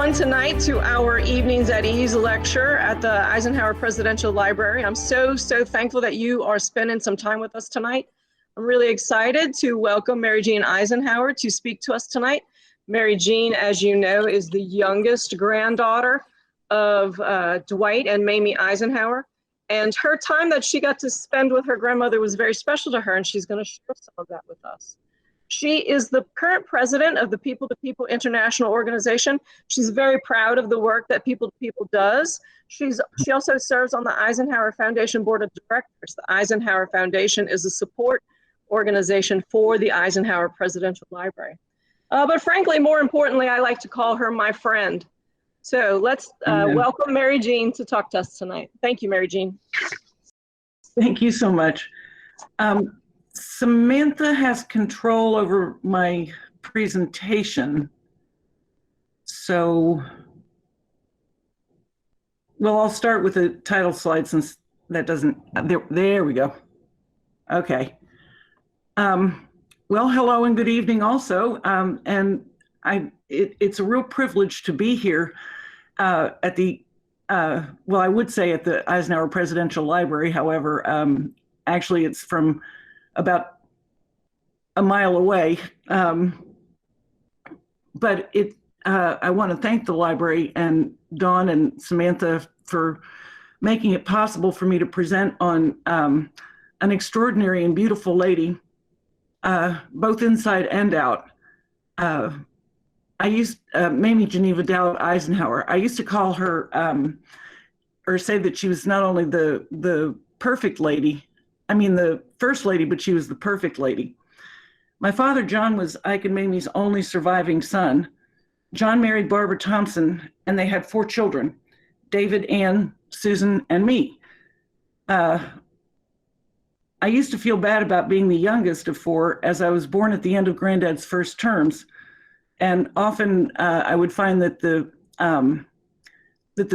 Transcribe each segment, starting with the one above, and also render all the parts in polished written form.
everyone tonight to our Evenings at Ease lecture at the Eisenhower Presidential Library. I'm so thankful that you are spending some time with us tonight. I'm really excited to welcome Mary Jean Eisenhower to speak to us tonight. Mary Jean, as you know, is the youngest granddaughter of Dwight and Mamie Eisenhower. And her time that she got to spend with her grandmother was very special to her, and she's going to share some of that with us. She is the current president of the People to People International Organization. She's very proud of the work that People to People does. She also serves on the Eisenhower Foundation Board of Directors. The Eisenhower Foundation is a support organization for the Eisenhower Presidential Library. But frankly, more importantly, I like to call her my friend. So let's welcome Mary Jean to talk to us tonight. Thank you, Mary Jean. Thank you so much. Samantha has control over my presentation. So, well, I'll start with the title slide since that doesn't, there we go. Okay. Well, hello and good evening also. And it's a real privilege to be here at the, well, I would say at the Eisenhower Presidential Library. However, actually it's from about a mile away. But I want to thank the library and Dawn and Samantha for making it possible for me to present on an extraordinary and beautiful lady, both inside and out. I used Mamie Geneva Dowd Eisenhower. I used to call her, or say that she was not only the perfect lady, I mean the first lady, but she was the perfect lady. My father, John, was Ike and Mamie's only surviving son. John married Barbara Thompson, and they had 4 children, David, Ann, Susan, and me. I used to feel bad about being the youngest of 4, as I was born at the end of Granddad's first terms. And often I would find that the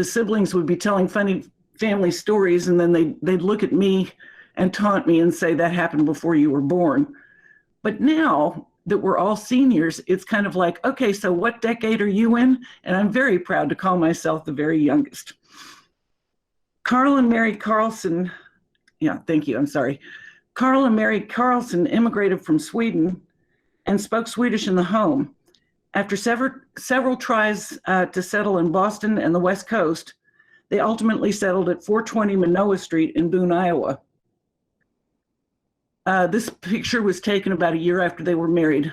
siblings would be telling funny family stories, and then they'd look at me and taunt me and say, that happened before you were born. But now that we're all seniors, it's kind of like, okay, so what decade are you in? And I'm very proud to call myself the very youngest. Carl and Mary Carlson, yeah, thank you, I'm sorry. Carl and Mary Carlson immigrated from Sweden and spoke Swedish in the home. After several tries to settle in Boston and the West Coast, they ultimately settled at 420 Manoa Street in Boone, Iowa. This picture was taken about a year after they were married.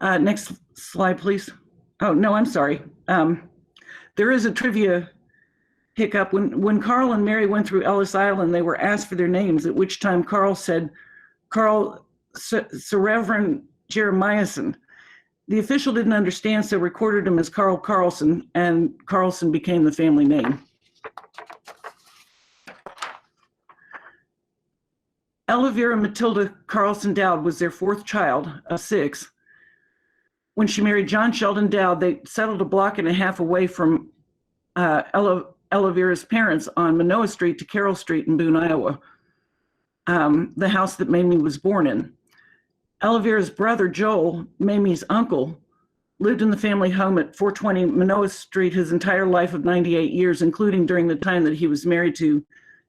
Next slide, please. Oh, no, I'm sorry. There is a trivia hiccup. When Carl and Mary went through Ellis Island, they were asked for their names, at which time Carl said, Carl Sir Reverend Jeremiahson. The official didn't understand, so recorded him as Carl Carlson, and Carlson became the family name. Elvira Matilda Carlson Dowd was their 4th child of 6. When she married John Sheldon Dowd, they settled a block and a half away from Elvira's parents on Manoa Street to Carroll Street in Boone, Iowa, the house that Mamie was born in. Elvira's brother, Joel, Mamie's uncle, lived in the family home at 420 Manoa Street his entire life of 98 years, including during the time that he was married to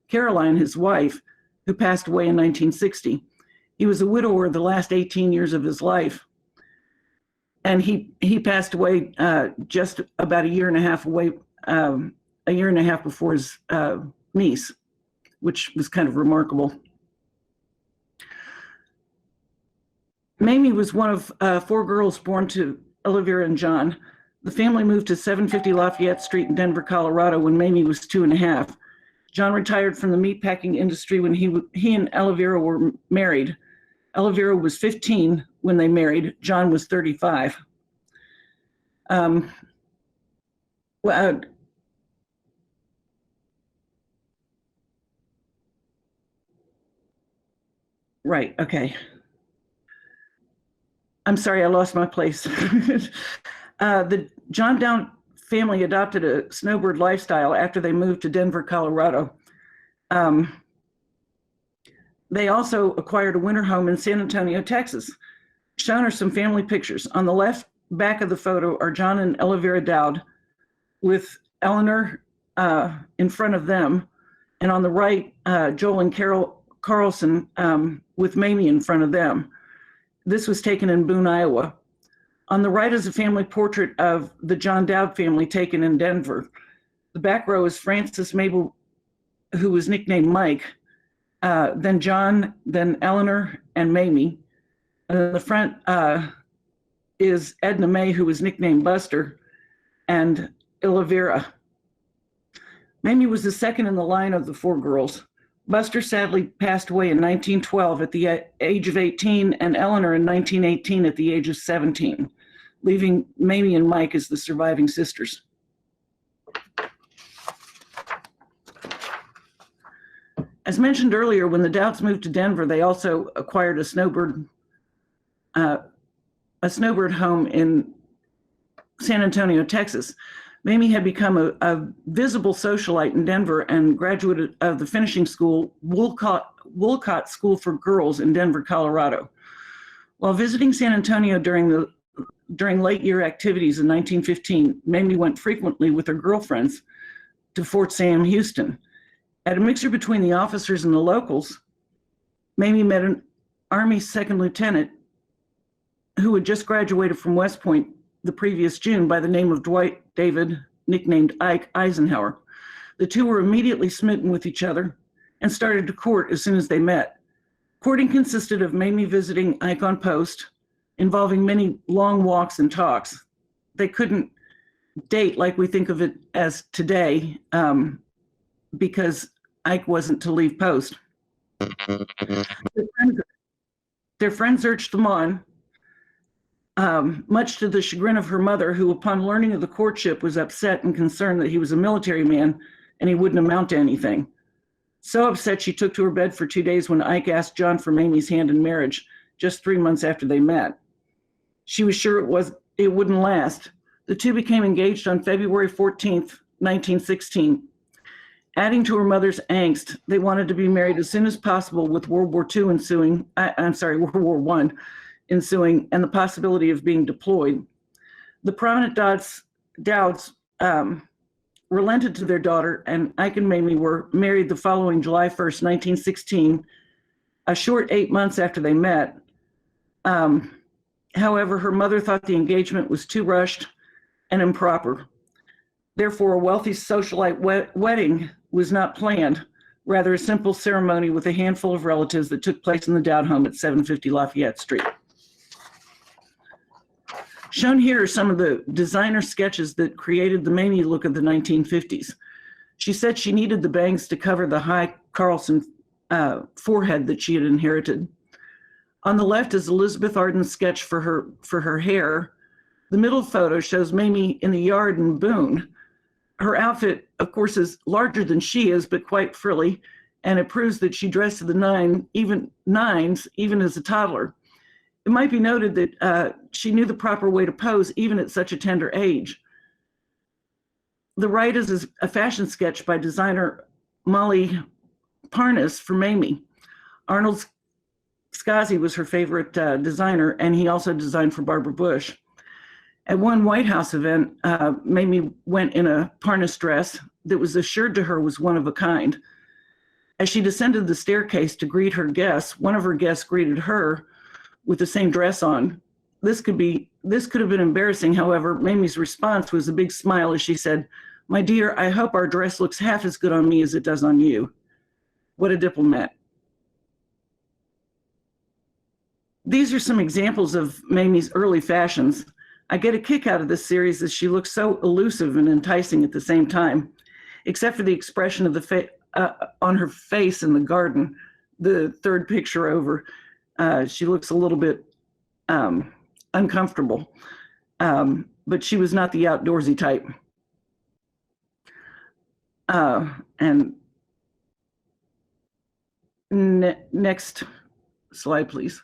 Caroline, his wife, who passed away in 1960. He was a widower the last 18 years of his life. And he passed away just about a year and a half away, a year and a half before his niece, which was kind of remarkable. Mamie was one of 4 girls born to Elvira and John. The family moved to 750 Lafayette Street in Denver, Colorado when Mamie was 2.5. John retired from the meatpacking industry when he and Elvira were married. Elvira was 15 when they married. John was 35. Right, okay. I'm sorry, I lost my place. The John Dowd family adopted a snowbird lifestyle after they moved to Denver, Colorado. They also acquired a winter home in San Antonio, Texas. Shown are some family pictures. On the left back of the photo are John and Elvira Dowd with Eleanor in front of them. And on the right, Joel and Carol Carlson with Mamie in front of them. This was taken in Boone, Iowa. On the right is a family portrait of the John Dowd family taken in Denver. The back row is Francis Mabel, who was nicknamed Mike, then John, then Eleanor and Mamie. And in the front is Edna May, who was nicknamed Buster, and Elvira. Mamie was the second in the line of the four girls. Buster sadly passed away in 1912 at the age of 18, and Eleanor in 1918 at the age of 17, leaving Mamie and Mike as the surviving sisters. As mentioned earlier, when the Dowds moved to Denver, they also acquired a snowbird home in San Antonio, Texas. Mamie had become a visible socialite in Denver and graduated of the finishing school, Wolcott School for Girls in Denver, Colorado. While visiting San Antonio during late year activities in 1915, Mamie went frequently with her girlfriends to Fort Sam, Houston. At a mixture between the officers and the locals, Mamie met an Army second lieutenant who had just graduated from West Point the previous June by the name of Dwight David, nicknamed Ike Eisenhower. The two were immediately smitten with each other and started to court as soon as they met. Courting consisted of Mamie visiting Ike on post, involving many long walks and talks. They couldn't date like we think of it as today, because Ike wasn't to leave post. Their friends urged them on, much to the chagrin of her mother, who upon learning of the courtship was upset and concerned that he was a military man and he wouldn't amount to anything. So upset she took to her bed for 2 days when Ike asked John for Mamie's hand in marriage, just 3 months after they met. She was sure it wouldn't last. The two became engaged on February 14th, 1916. Adding to her mother's angst, they wanted to be married as soon as possible with World War I ensuing, and the possibility of being deployed. The prominent Dowds relented to their daughter, and Ike and Mamie were married the following July 1st, 1916, a short 8 months after they met. However, her mother thought the engagement was too rushed and improper. Therefore, a wealthy socialite wedding was not planned, rather a simple ceremony with a handful of relatives that took place in the Dowd home at 750 Lafayette Street. Shown here are some of the designer sketches that created the Mamie look of the 1950s. She said she needed the bangs to cover the high Carlson forehead that she had inherited. On the left is Elizabeth Arden's sketch for her hair. The middle photo shows Mamie in the yard in Boone. Her outfit, of course, is larger than she is, but quite frilly, and it proves that she dressed to the nines, even as a toddler. It might be noted that she knew the proper way to pose, even at such a tender age. The right is a fashion sketch by designer Molly Parnas for Mamie. Arnold Scazi was her favorite designer, and he also designed for Barbara Bush. At one White House event, Mamie went in a Parnas dress that was assured to her was one of a kind. As she descended the staircase to greet her guests, one of her guests greeted her with the same dress on. This could have been embarrassing. However, Mamie's response was a big smile as she said, "My dear, I hope our dress looks half as good on me as it does on you." What a diplomat. These are some examples of Mamie's early fashions. I get a kick out of this series as she looks so elusive and enticing at the same time, except for the expression of on her face in the garden, the third picture over. She looks a little bit uncomfortable, but she was not the outdoorsy type. And next slide, please.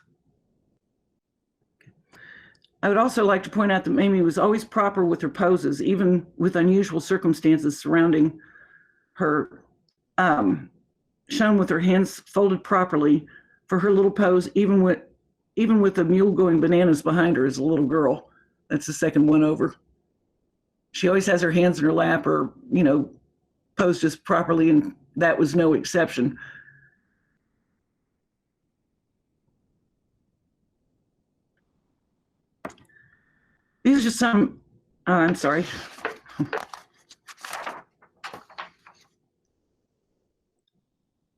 I would also like to point out that Mamie was always proper with her poses, even with unusual circumstances surrounding her, shown with her hands folded properly for her little pose, even even with the mule going bananas behind her as a little girl. That's the second one over. She always has her hands in her lap or, posed just properly, and that was no exception. These are just some, I'm sorry.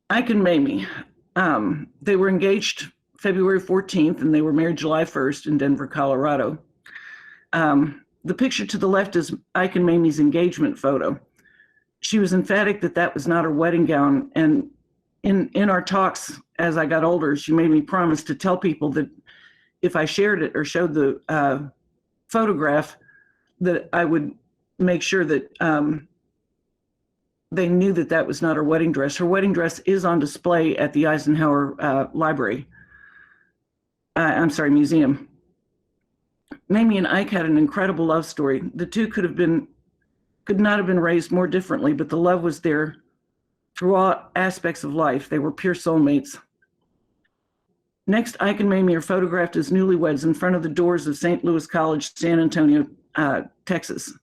Ike and Mamie, they were engaged February 14th and they were married July 1st in Denver, Colorado. The picture to the left is Ike and Mamie's engagement photo. She was emphatic that that was not her wedding gown. And in our talks as I got older, she made me promise to tell people that if I shared it or showed the photograph, that I would make sure that they knew that that was not her wedding dress. Her wedding dress is on display at the Eisenhower museum. Mamie and Ike had an incredible love story. The two could not have been raised more differently, but the love was there through all aspects of life. They were pure soulmates. Next, Ike and Mamie are photographed as newlyweds in front of the doors of St. Louis College, San Antonio, Texas,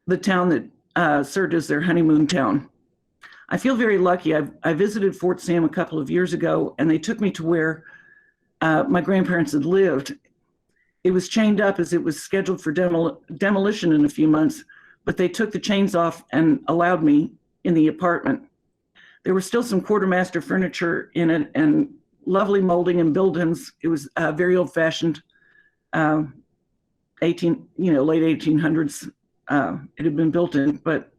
the town that served as their honeymoon town. I feel very lucky. I visited Fort Sam a couple of years ago, and they took me to where my grandparents had lived. It was chained up as it was scheduled for demolition in a few months, but they took the chains off and allowed me in the apartment. There was still some quartermaster furniture in it and lovely molding and build-ins. It was very old-fashioned, late 1800s. It had been built in, but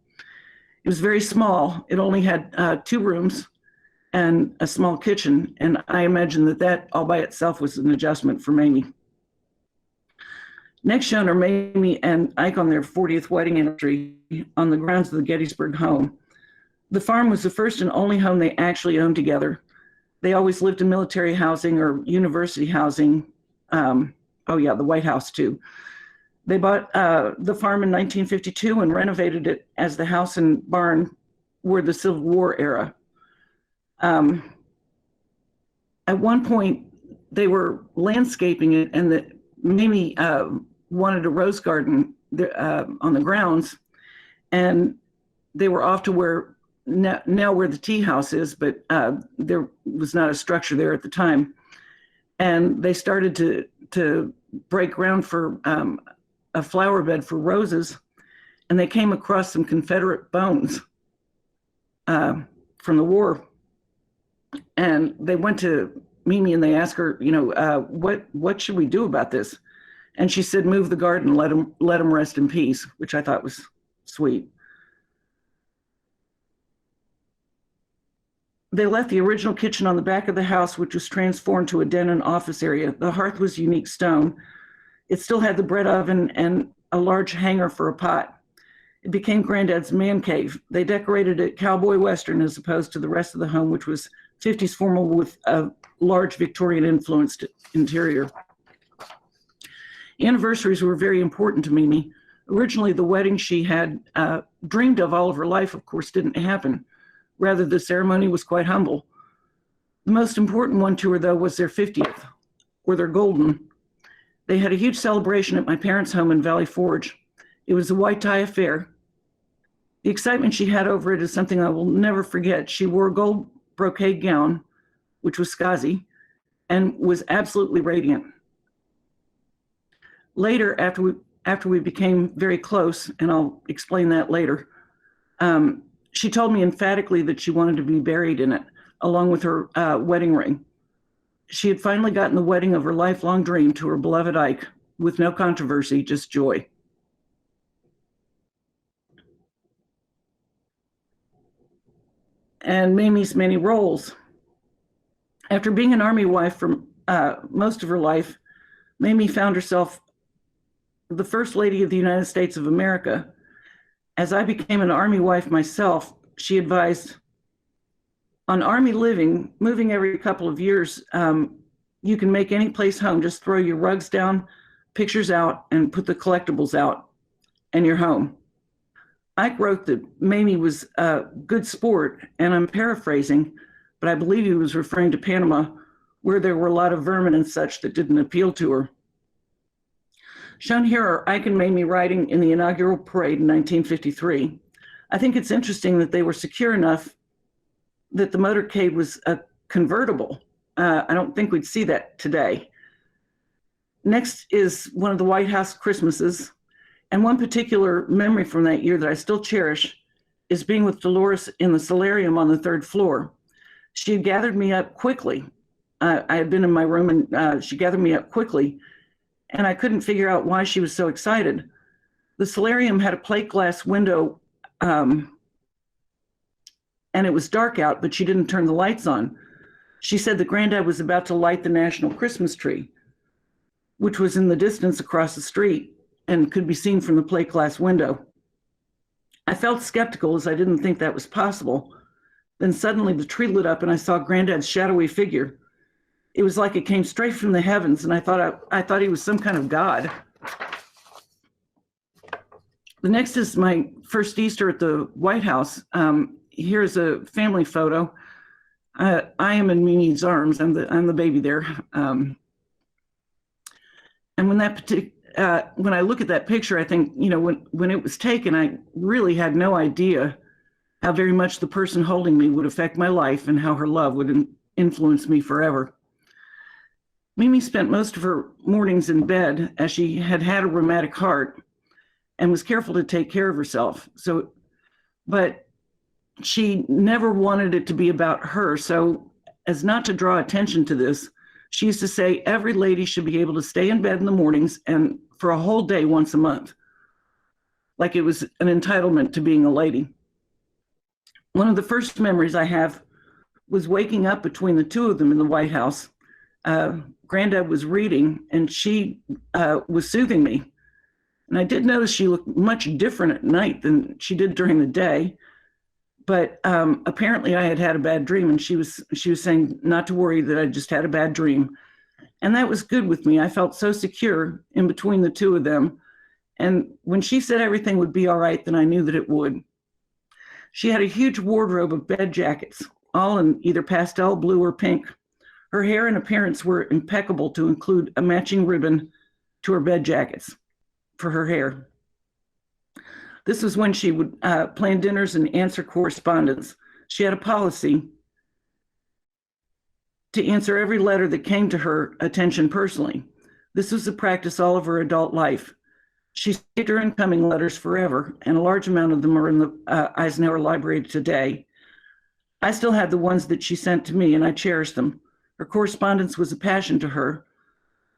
it was very small. It only had 2 rooms and a small kitchen, and I imagine that all by itself was an adjustment for Mamie. Next shown are Mamie and Ike on their 40th wedding anniversary on the grounds of the Gettysburg home. The farm was the first and only home they actually owned together. They always lived in military housing or university housing. The White House too. They bought the farm in 1952 and renovated it as the house and barn were the Civil War era. At one point, they were landscaping it, and Mamie wanted a rose garden on the grounds, and they were off to where now where the tea house is, but there was not a structure there at the time. And they started to break ground for a flower bed for roses, and they came across some Confederate bones from the war. And they went to Mamie and they asked her, what should we do about this? And she said, move the garden, let them rest in peace, which I thought was sweet. They left the original kitchen on the back of the house, which was transformed to a den and office area. The hearth was unique stone. It still had the bread oven and a large hanger for a pot. It became Granddad's man cave. They decorated it cowboy western as opposed to the rest of the home, which was 50s formal with a large Victorian influenced interior. Anniversaries were very important to Mamie. Originally, the wedding she had dreamed of all of her life, of course, didn't happen. Rather, the ceremony was quite humble. The most important one to her, though, was their 50th, or their golden. They had a huge celebration at my parents' home in Valley Forge. It was a white tie affair. The excitement she had over it is something I will never forget. She wore a gold brocade gown, which was Skazi, and was absolutely radiant. Later, after we became very close, and I'll explain that later, she told me emphatically that she wanted to be buried in it, along with her wedding ring. She had finally gotten the wedding of her lifelong dream to her beloved Ike, with no controversy, just joy. And Mamie's many roles. After being an Army wife for most of her life, Mamie found herself the First Lady of the United States of America. As I became an Army wife myself, she advised, on Army living, moving every couple of years, you can make any place home. Just throw your rugs down, pictures out, and put the collectibles out, and you're home. Ike wrote that Mamie was a good sport, and I'm paraphrasing, but I believe he was referring to Panama, where there were a lot of vermin and such that didn't appeal to her. Shown here are Ike and Mamie riding in the inaugural parade in 1953. I think it's interesting that they were secure enough that the motorcade was a convertible. I don't think we'd see that today. Next is one of the White House Christmases. And one particular memory from that year that I still cherish is being with Dolores in the solarium on the 3rd floor. She had gathered me up quickly. I had been in my room and she gathered me up quickly, and I couldn't figure out why she was so excited. The solarium had a plate glass window, and it was dark out, but she didn't turn the lights on. She said that Granddad was about to light the national Christmas tree, which was in the distance across the street and could be seen from the plate glass window. I felt skeptical as I didn't think that was possible. Then suddenly the tree lit up and I saw Granddad's shadowy figure. It was like it came straight from the heavens, and I thought he was some kind of god. The next is my first Easter at the White House. Here's a family photo. I am in Mimi's arms. I'm the baby there. And when I look at that picture, I think, when it was taken, I really had no idea how very much the person holding me would affect my life and how her love would influence me forever. Mimi spent most of her mornings in bed as she had a rheumatic heart and was careful to take care of herself. But she never wanted it to be about her. So as not to draw attention to this, she used to say every lady should be able to stay in bed in the mornings and for a whole day once a month, like it was an entitlement to being a lady. One of the first memories I have was waking up between the two of them in the White House. Granddad was reading and she was soothing me. And I did notice she looked much different at night than she did during the day. But apparently I had a bad dream, and she was saying not to worry, that I just had a bad dream. And that was good with me. I felt so secure in between the two of them. And when she said everything would be all right, then I knew that it would. She had a huge wardrobe of bed jackets, all in either pastel blue or pink. Her hair and appearance were impeccable, to include a matching ribbon to her bed jackets for her hair. This was when she would plan dinners and answer correspondence. She had a policy to answer every letter that came to her attention personally. This was a practice all of her adult life. She saved her incoming letters forever, and a large amount of them are in the Eisenhower Library today. I still have the ones that she sent to me, and I cherish them. Her correspondence was a passion to her.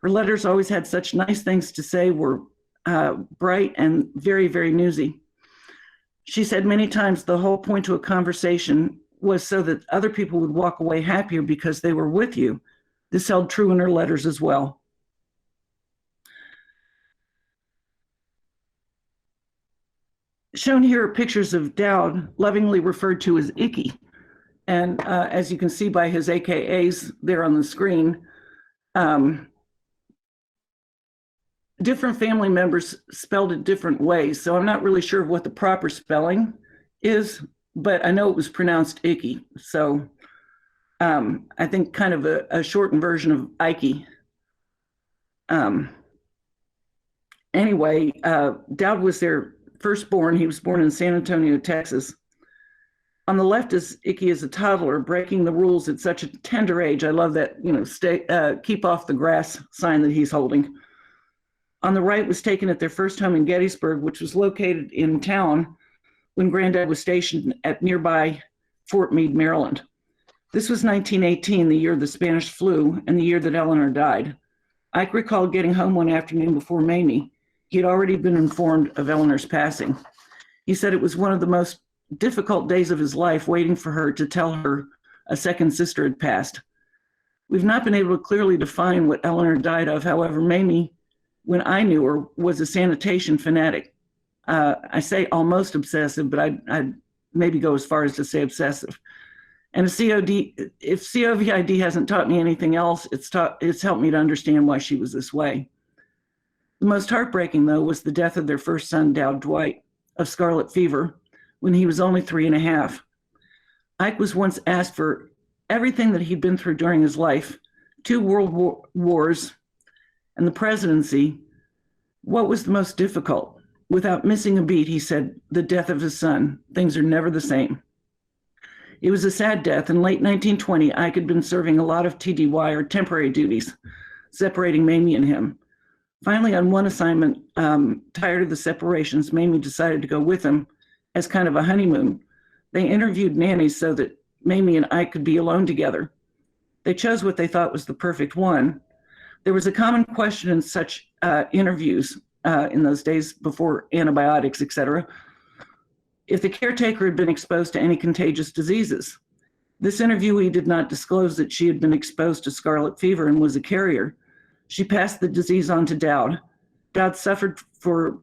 Her letters always had such nice things to say, were bright and very, very newsy. She said many times the whole point to a conversation was so that other people would walk away happier because they were with you. This held true in her letters as well. Shown here are pictures of Dowd, lovingly referred to as Icky. And as you can see by his AKAs there on the screen, different family members spelled it different ways. So I'm not really sure of what the proper spelling is, but I know it was pronounced Icky. So I think kind of a shortened version of Ikey. Anyway, Dowd was their firstborn. He was born in San Antonio, Texas. On the left is Icky as a toddler, breaking the rules at such a tender age. I love that, keep off the grass sign that he's holding. On the right was taken at their first home in Gettysburg, which was located in town when Granddad was stationed at nearby Fort Meade, Maryland. This was 1918, the year of the Spanish flu, and the year that Eleanor died. Ike recalled getting home one afternoon before Mamie. He had already been informed of Eleanor's passing. He said it was one of the most difficult days of his life, waiting for her to tell her a second sister had passed. We've not been able to clearly define what Eleanor died of. However, Mamie, when I knew her, was a sanitation fanatic. I say almost obsessive, but I'd maybe go as far as to say obsessive. And if COVID hasn't taught me anything else, it's helped me to understand why she was this way. The most heartbreaking, though, was the death of their first son, Dowd Dwight, of scarlet fever, when he was only 3.5. Ike was once asked for everything that he'd been through during his life two wars, and the presidency, what was the most difficult? Without missing a beat, he said, the death of his son. Things are never the same. It was a sad death. In late 1920, Ike had been serving a lot of TDY, or temporary duties, separating Mamie and him. Finally, on one assignment, tired of the separations, Mamie decided to go with him as kind of a honeymoon. They interviewed nannies so that Mamie and Ike could be alone together. They chose what they thought was the perfect one. There was a common question in such interviews in those days before antibiotics, et cetera, if the caretaker had been exposed to any contagious diseases. This interviewee did not disclose that she had been exposed to scarlet fever and was a carrier. She passed the disease on to Dowd. Dowd suffered for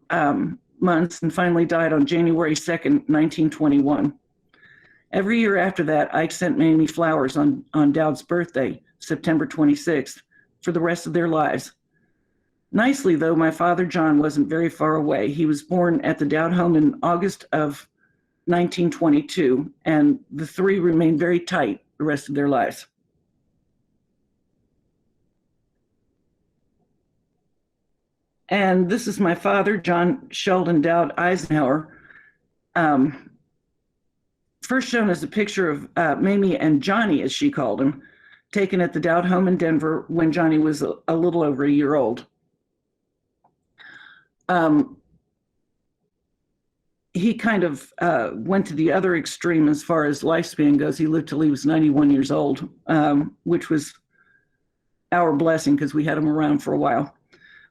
months and finally died on January 2nd, 1921. Every year after that, Ike sent Mamie flowers on Dowd's birthday, September 26th, for the rest of their lives. Nicely, though, my father, John, wasn't very far away. He was born at the Dowd home in August of 1922, and the three remained very tight the rest of their lives. And this is my father, John Sheldon Dowd Eisenhower, first shown as a picture of Mamie and Johnny, as she called him, taken at the Dowd home in Denver when Johnny was a little over a year old. He kind of went to the other extreme as far as lifespan goes. He lived till he was 91 years old, which was our blessing because we had him around for a while.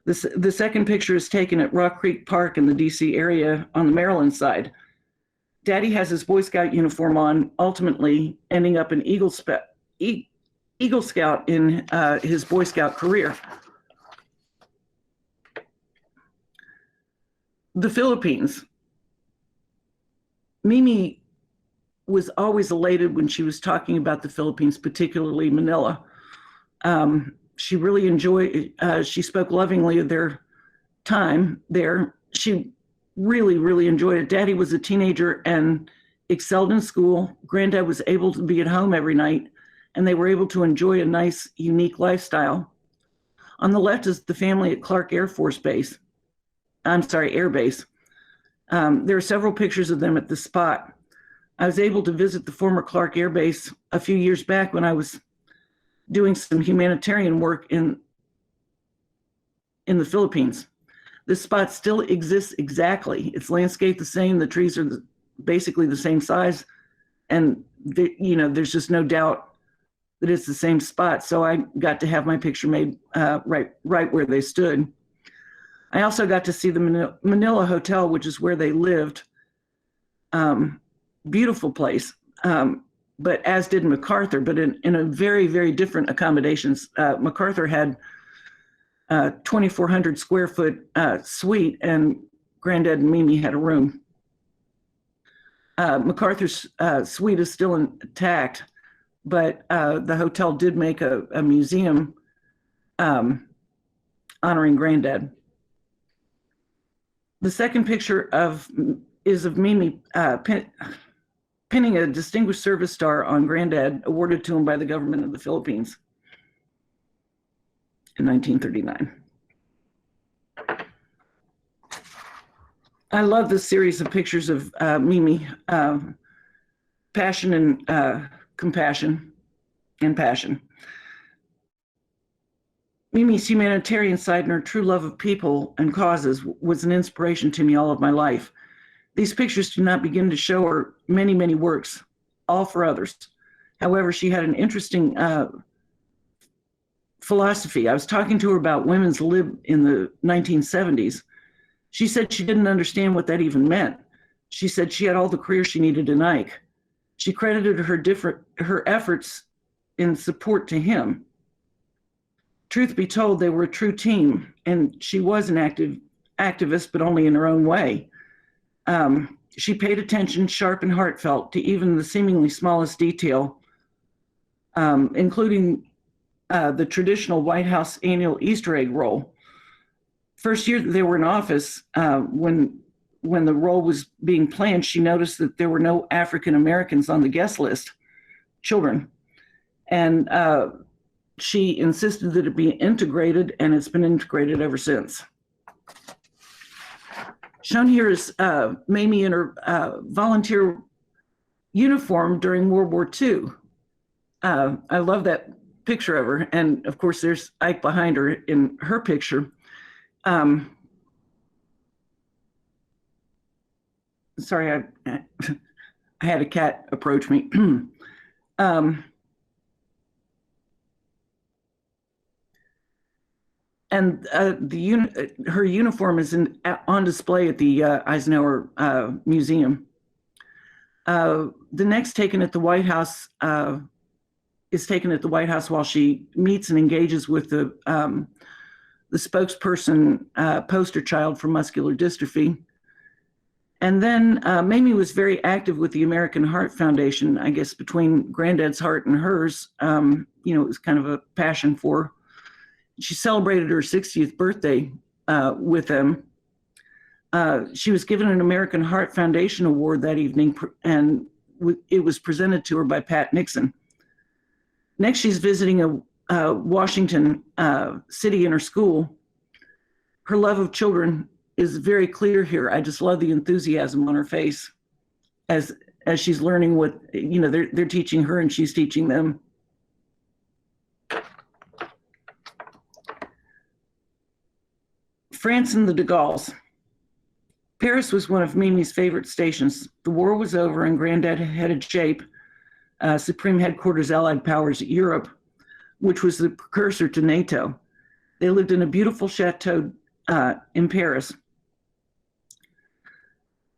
The second picture is taken at Rock Creek Park in the DC area on the Maryland side. Daddy has his Boy Scout uniform on, ultimately ending up an Eagle Scout in his Boy Scout career. The Philippines. Mamie was always elated when she was talking about the Philippines, particularly Manila. She really enjoyed, she spoke lovingly of their time there. She really, really enjoyed it. Daddy was a teenager and excelled in school. Granddad was able to be at home every night, and they were able to enjoy a nice, unique lifestyle. On the left is the family at Clark Air Base. There are several pictures of them at the spot. I was able to visit the former Clark Air Base a few years back when I was doing some humanitarian work in the Philippines. This spot still exists exactly. It's landscaped the same. The trees are basically the same size. And there's just no doubt that it's the same spot. So I got to have my picture made right where they stood. I also got to see the Manila Hotel, which is where they lived. Beautiful place, but as did MacArthur, but in a very, very different accommodations. MacArthur had 2,400 square foot suite, and Granddad and Mamie had a room. MacArthur's suite is still intact, but the hotel did make a museum honoring Granddad. The second picture is of Mamie pinning a Distinguished Service Star on Granddad, awarded to him by the government of the Philippines in 1939. I love this series of pictures of Mamie, passion and compassion and passion. Mamie's humanitarian side and her true love of people and causes was an inspiration to me all of my life. These pictures do not begin to show her many, many works, all for others. However, she had an interesting philosophy. I was talking to her about women's lib in the 1970s. She said she didn't understand what that even meant. She said she had all the career she needed in Ike. She credited her efforts in support to him. Truth be told, they were a true team, and she was an activist, but only in her own way. She paid attention, sharp and heartfelt, to even the seemingly smallest detail, including the traditional White House annual Easter egg roll. First year that they were in office, when the roll was being planned, she noticed that there were no African Americans on the guest list, children. And she insisted that it be integrated, and it's been integrated ever since. Shown here is Mamie in her volunteer uniform during World War II. I love that picture of her. And of course, there's Ike behind her in her picture. Sorry, I had a cat approach me. And her uniform is on display at the Eisenhower Museum. The next taken at the White House is taken at the White House while she meets and engages with the spokesperson poster child for muscular dystrophy. And then Mamie was very active with the American Heart Foundation, I guess between Granddad's heart and hers. It was kind of a passion for her. She celebrated her 60th birthday with them. She was given an American Heart Foundation award that evening, and it was presented to her by Pat Nixon. Next, she's visiting a Washington city in her school. Her love of children is very clear here. I just love the enthusiasm on her face as she's learning what they're teaching her and she's teaching them. France and the de Gaulle's. Paris was one of Mamie's favorite stations. The war was over and Granddad headed SHAPE, Supreme Headquarters Allied Powers Europe, which was the precursor to NATO. They lived in a beautiful chateau in Paris.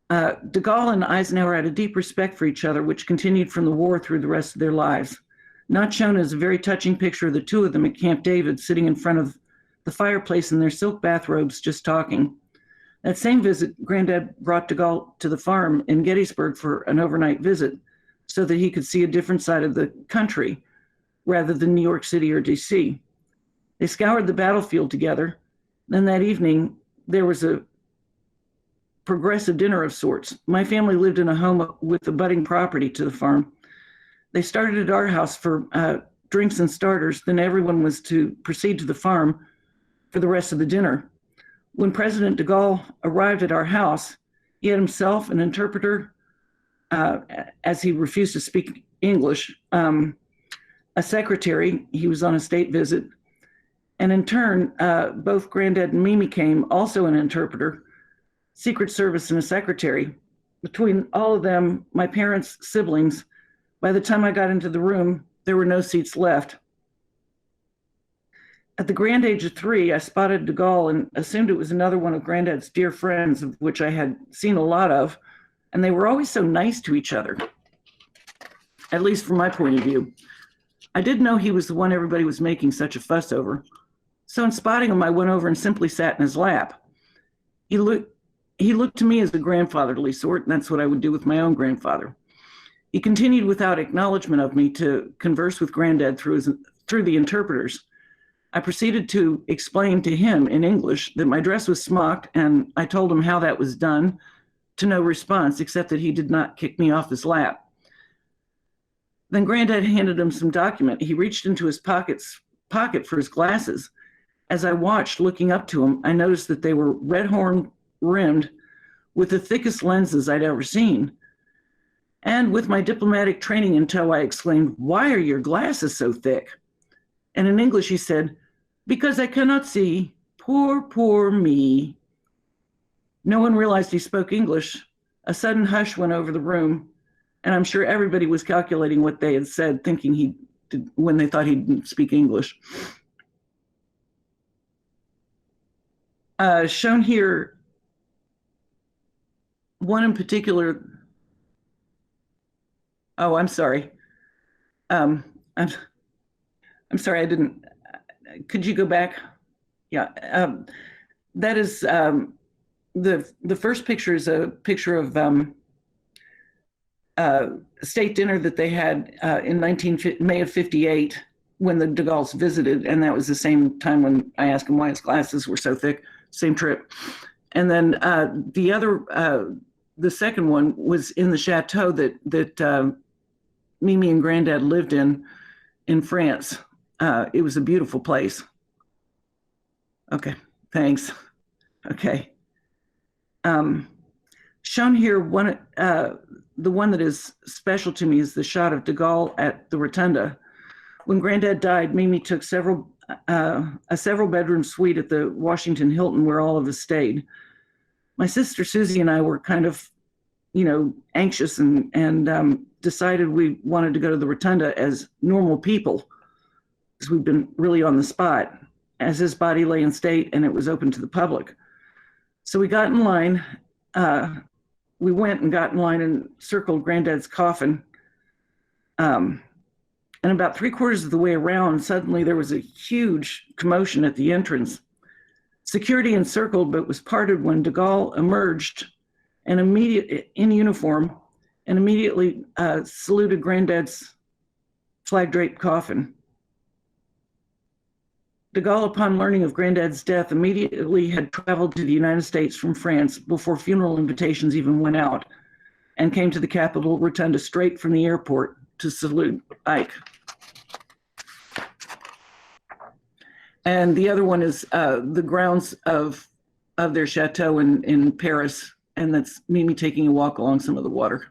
De Gaulle and Eisenhower had a deep respect for each other, which continued from the war through the rest of their lives. Not shown is a very touching picture of the two of them at Camp David, sitting in front of the fireplace in their silk bathrobes, just talking. That same visit, Granddad brought de Gaulle to the farm in Gettysburg for an overnight visit so that he could see a different side of the country rather than New York City or DC. They scoured the battlefield together. Then that evening, there was a progressive dinner of sorts. My family lived in a home with abutting property to the farm. They started at our house for drinks and starters. Then everyone was to proceed to the farm for the rest of the dinner. When President de Gaulle arrived at our house, he had himself an interpreter, as he refused to speak English, a secretary, he was on a state visit, and in turn, both Granddad and Mamie came, also an interpreter, Secret Service and a secretary. Between all of them, my parents' siblings, by the time I got into the room, there were no seats left. At the grand age of 3, I spotted de Gaulle and assumed it was another one of Granddad's dear friends, of which I had seen a lot of, and they were always so nice to each other, at least from my point of view. I did know he was the one everybody was making such a fuss over. So in spotting him, I went over and simply sat in his lap. He looked to me as a grandfatherly sort, and that's what I would do with my own grandfather. He continued without acknowledgement of me to converse with Granddad through the interpreters. I proceeded to explain to him in English that my dress was smocked, and I told him how that was done, to no response, except that he did not kick me off his lap. Then Granddad handed him some document. He reached into his pocket for his glasses. As I watched, looking up to him, I noticed that they were red horn rimmed with the thickest lenses I'd ever seen. And with my diplomatic training in tow, I exclaimed, "Why are your glasses so thick?" And in English, he said, "Because I cannot see. Poor, poor me." No one realized he spoke English. A sudden hush went over the room, and I'm sure everybody was calculating what they had said, thinking he did, when they thought he didn't speak English. Shown here, one in particular. Oh, I'm sorry. I'm sorry, I didn't. Could you go back? Yeah, that is the first picture is a picture of a state dinner that they had in May of '58 when the de Gaulle's visited, and that was the same time when I asked him why his glasses were so thick. Same trip, and then the second one was in the chateau that Mamie and Granddad lived in France. it was a beautiful place. Okay, thanks. Okay. Shown here, the one that is special to me is the shot of de Gaulle at the Rotunda. When Granddad died, Mamie took a several bedroom suite at the Washington Hilton where all of us stayed. My sister Susie and I were kind of, anxious and decided we wanted to go to the Rotunda as normal people, because we'd been really on the spot, as his body lay in state and it was open to the public. So we got in line. We went and got in line and circled Granddad's coffin. And about 3/4 of the way around, suddenly there was a huge commotion at the entrance. Security encircled, but was parted when de Gaulle emerged and in uniform and immediately saluted Granddad's flag-draped coffin. De Gaulle, upon learning of Granddad's death, immediately had traveled to the United States from France before funeral invitations even went out, and came to the Capitol Rotunda straight from the airport to salute Ike. And the other one is the grounds of their chateau in Paris, and that's Mamie taking a walk along some of the water.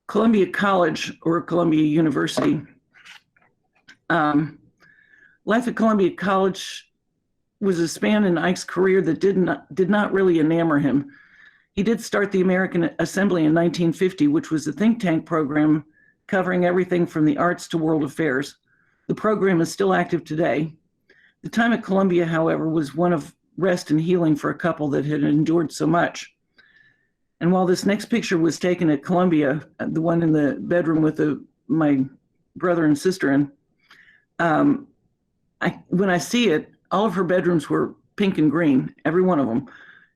Columbia College or Columbia University. Life at Columbia College was a span in Ike's career that did not really enamor him. He did start the American Assembly in 1950, which was a think tank program covering everything from the arts to world affairs. The program is still active today. The time at Columbia, however, was one of rest and healing for a couple that had endured so much. And while this next picture was taken at Columbia, the one in the bedroom with my brother and sister in, when I see it, all of her bedrooms were pink and green, every one of them.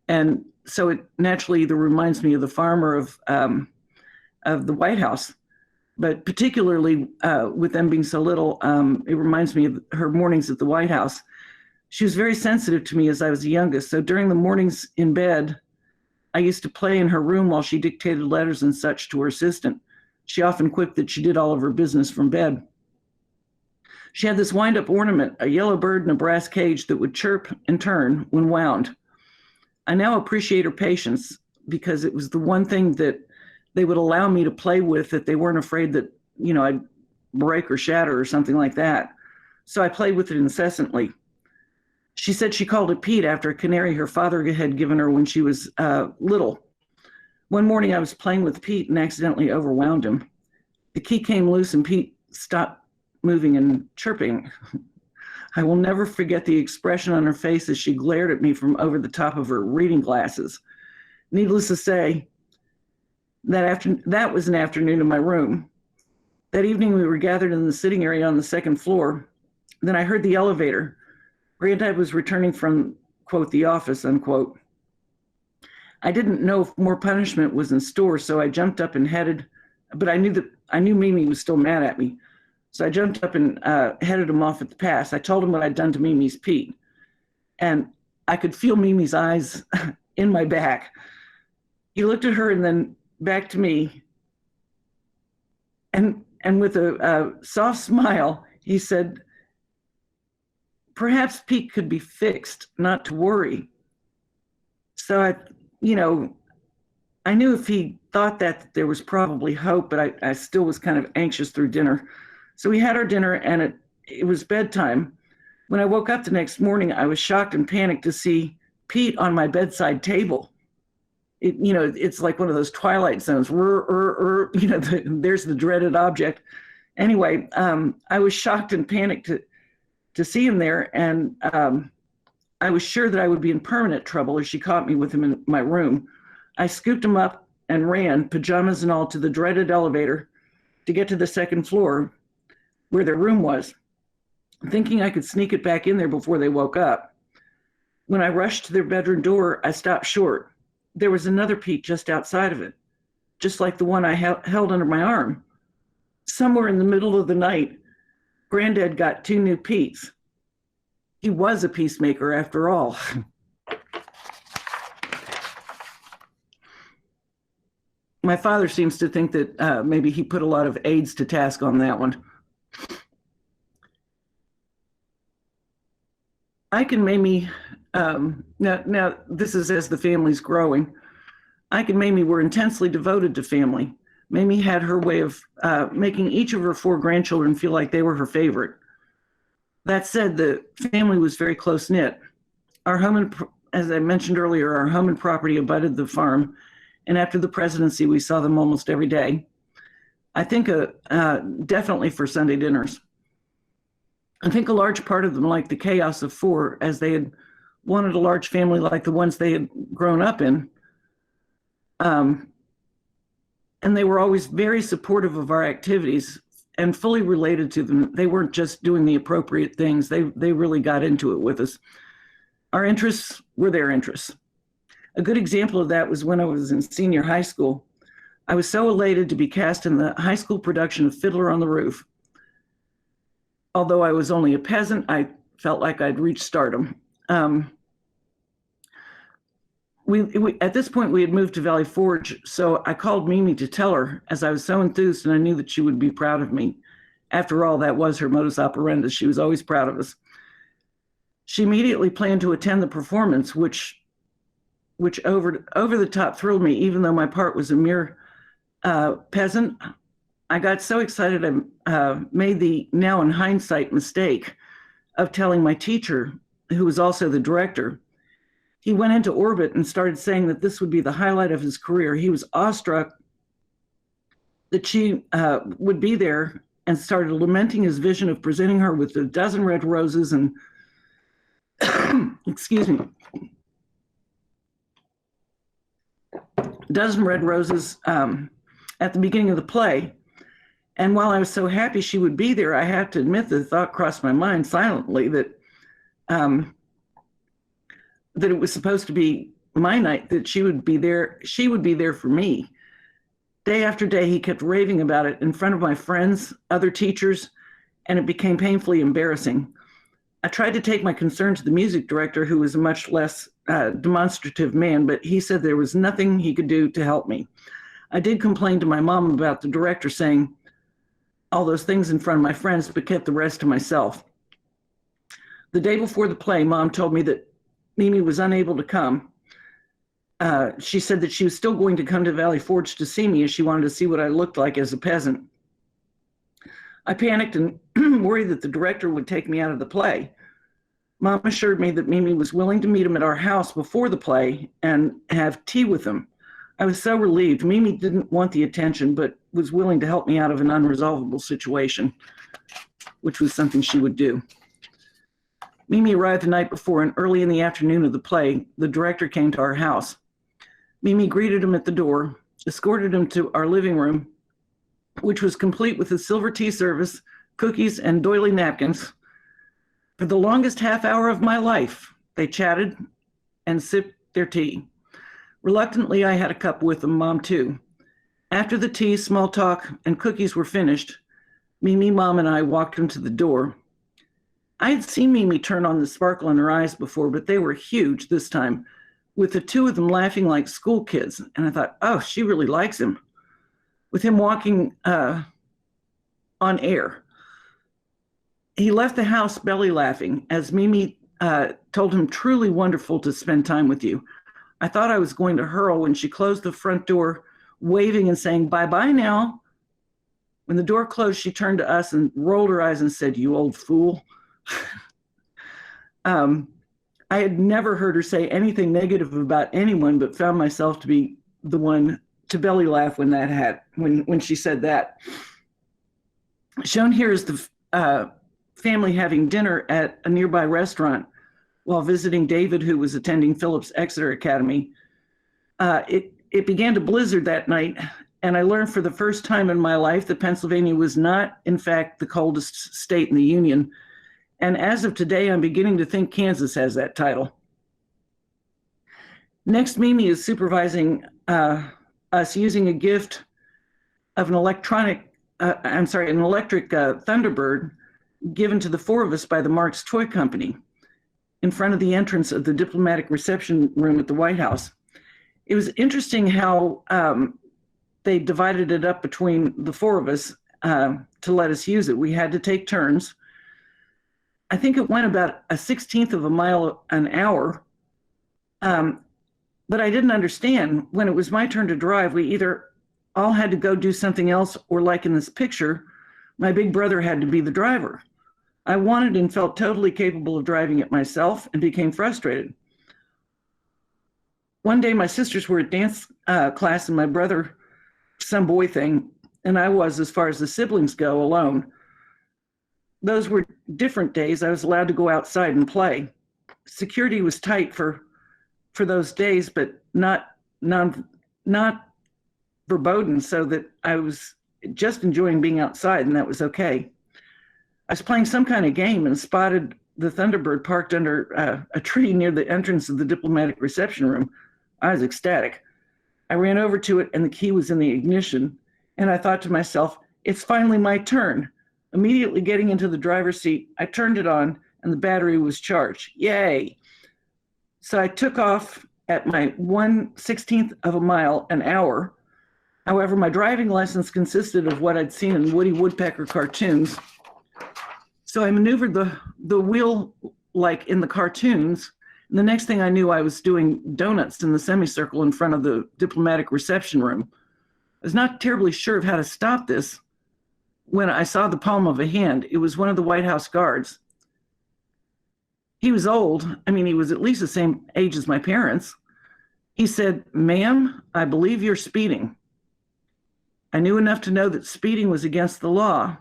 And so it naturally either reminds me of the farmer of the White House, but particularly with them being so little, it reminds me of her mornings at the White House. She was very sensitive to me as I was the youngest. So during the mornings in bed, I used to play in her room while she dictated letters and such to her assistant. She often quipped that she did all of her business from bed. She had this wind-up ornament, a yellow bird in a brass cage that would chirp and turn when wound. I now appreciate her patience because it was the one thing that they would allow me to play with, that they weren't afraid that, I'd break or shatter or something like that. So I played with it incessantly. She said she called it Pete after a canary her father had given her when she was little. One morning I was playing with Pete and accidentally overwound him. The key came loose and Pete stopped moving and chirping. I will never forget the expression on her face as she glared at me from over the top of her reading glasses. Needless to say, that was an afternoon in my room. That evening we were gathered in the sitting area on the second floor. Then I heard the elevator. Granddad was returning from, quote, the office, unquote. I didn't know if more punishment was in store, so I jumped up and headed, but I knew Mamie was still mad at me. So I jumped up and headed him off at the pass. I told him what I'd done to Mamie's Pete. And I could feel Mamie's eyes in my back. He looked at her and then back to me. And with a soft smile, he said, "Perhaps Pete could be fixed, not to worry." So I knew if he thought that there was probably hope, but I still was kind of anxious through dinner. So we had our dinner and it was bedtime. When I woke up the next morning, I was shocked and panicked to see Pete on my bedside table. It's like one of those Twilight Zones. There's the dreaded object. Anyway, I was shocked and panicked to see him there, and I was sure that I would be in permanent trouble if she caught me with him in my room. I scooped him up and ran, pajamas and all, to the dreaded elevator to get to the second floor where their room was, thinking I could sneak it back in there before they woke up. When I rushed to their bedroom door, I stopped short. There was another Pete just outside of it, just like the one I held under my arm. Somewhere in the middle of the night, Granddad got 2 new Petes. He was a peacemaker after all. My father seems to think that maybe he put a lot of aides to task on that one. Ike and Mamie, now this is as the family's growing. Ike and Mamie were intensely devoted to family. Mamie had her way of making each of her 4 grandchildren feel like they were her favorite. That said, the family was very close-knit. Our home, and, as I mentioned earlier, our home and property abutted the farm, and after the presidency, we saw them almost every day. I think definitely for Sunday dinners. I think a large part of them liked the chaos of 4, as they had wanted a large family like the ones they had grown up in. And they were always very supportive of our activities and fully related to them. They weren't just doing the appropriate things. They really got into it with us. Our interests were their interests. A good example of that was when I was in senior high school. I was so elated to be cast in the high school production of Fiddler on the Roof. Although I was only a peasant, I felt like I'd reached stardom. At this point, we had moved to Valley Forge, so I called Mamie to tell her, as I was so enthused and I knew that she would be proud of me. After all, that was her modus operandi. She was always proud of us. She immediately planned to attend the performance, which over the top thrilled me, even though my part was a mere peasant. I got so excited I made the, now in hindsight, mistake of telling my teacher, who was also the director. He went into orbit and started saying that this would be the highlight of his career. He was awestruck that she would be there and started lamenting his vision of presenting her with a dozen red roses and, excuse me, dozen red roses at the beginning of the play. And while I was so happy she would be there, I have to admit the thought crossed my mind silently that that it was supposed to be my night, that she would be there for me. Day after day, he kept raving about it in front of my friends, other teachers, and it became painfully embarrassing. I tried to take my concern to the music director, who was a much less demonstrative man, but he said there was nothing he could do to help me. I did complain to my mom about the director saying all those things in front of my friends, but kept the rest to myself. The day before the play, Mom told me that Mamie was unable to come. She said that she was still going to come to Valley Forge to see me, as she wanted to see what I looked like as a peasant. I panicked and worried that the director would take me out of the play. Mom assured me that Mamie was willing to meet him at our house before the play and have tea with him. I was so relieved. Mamie didn't want the attention, but was willing to help me out of an unresolvable situation, which was something she would do. Mamie arrived the night before, and early in the afternoon of the play, the director came to our house. Mamie greeted him at the door, escorted him to our living room, which was complete with a silver tea service, cookies, and doily napkins. For the longest half hour of my life, they chatted and sipped their tea. Reluctantly, I had a cup with them, Mom too. After the tea, small talk, and cookies were finished, Mamie, Mom, and I walked into the door. I had seen Mamie turn on the sparkle in her eyes before, but they were huge this time, with the 2 of them laughing like school kids. And I thought, oh, she really likes him. With him walking on air. He left the house belly laughing as Mamie told him, truly wonderful to spend time with you. I thought I was going to hurl when she closed the front door, waving and saying, bye-bye now. When the door closed, she turned to us and rolled her eyes and said, you old fool. I had never heard her say anything negative about anyone, but found myself to be the one to belly laugh when she said that. Shown here is the family having dinner at a nearby restaurant while visiting David, who was attending Phillips Exeter Academy. It began to blizzard that night, and I learned for the first time in my life that Pennsylvania was not, in fact, the coldest state in the Union. And as of today, I'm beginning to think Kansas has that title. Next, Mamie is supervising us using a gift of an electric Thunderbird given to the 4 of us by the Marx Toy Company in front of the entrance of the diplomatic reception room at the White House. It was interesting how they divided it up between the four of us to let us use it. We had to take turns. I think it went about a 1/16 of a mile an hour. But I didn't understand. When it was my turn to drive, we either all had to go do something else, or like in this picture, my big brother had to be the driver. I wanted and felt totally capable of driving it myself and became frustrated. One day my sisters were at dance class and my brother, some boy thing, and I was, as far as the siblings go, alone. Those were different days. I was allowed to go outside and play. Security was tight for those days, but not verboten, so that I was just enjoying being outside, and that was okay. I was playing some kind of game and spotted the Thunderbird parked under a tree near the entrance of the diplomatic reception room. I was ecstatic. I ran over to it and the key was in the ignition, and I thought to myself, it's finally my turn. Immediately getting into the driver's seat, I turned it on and the battery was charged. Yay! So I took off at my 1/16 of a mile an hour. However, my driving lessons consisted of what I'd seen in Woody Woodpecker cartoons. So I maneuvered the wheel like in the cartoons. And the next thing I knew, I was doing donuts in the semicircle in front of the diplomatic reception room. I was not terribly sure of how to stop this when I saw the palm of a hand. It was one of the White House guards. He was old. I mean, he was at least the same age as my parents. He said, "Ma'am, I believe you're speeding." I knew enough to know that speeding was against the law.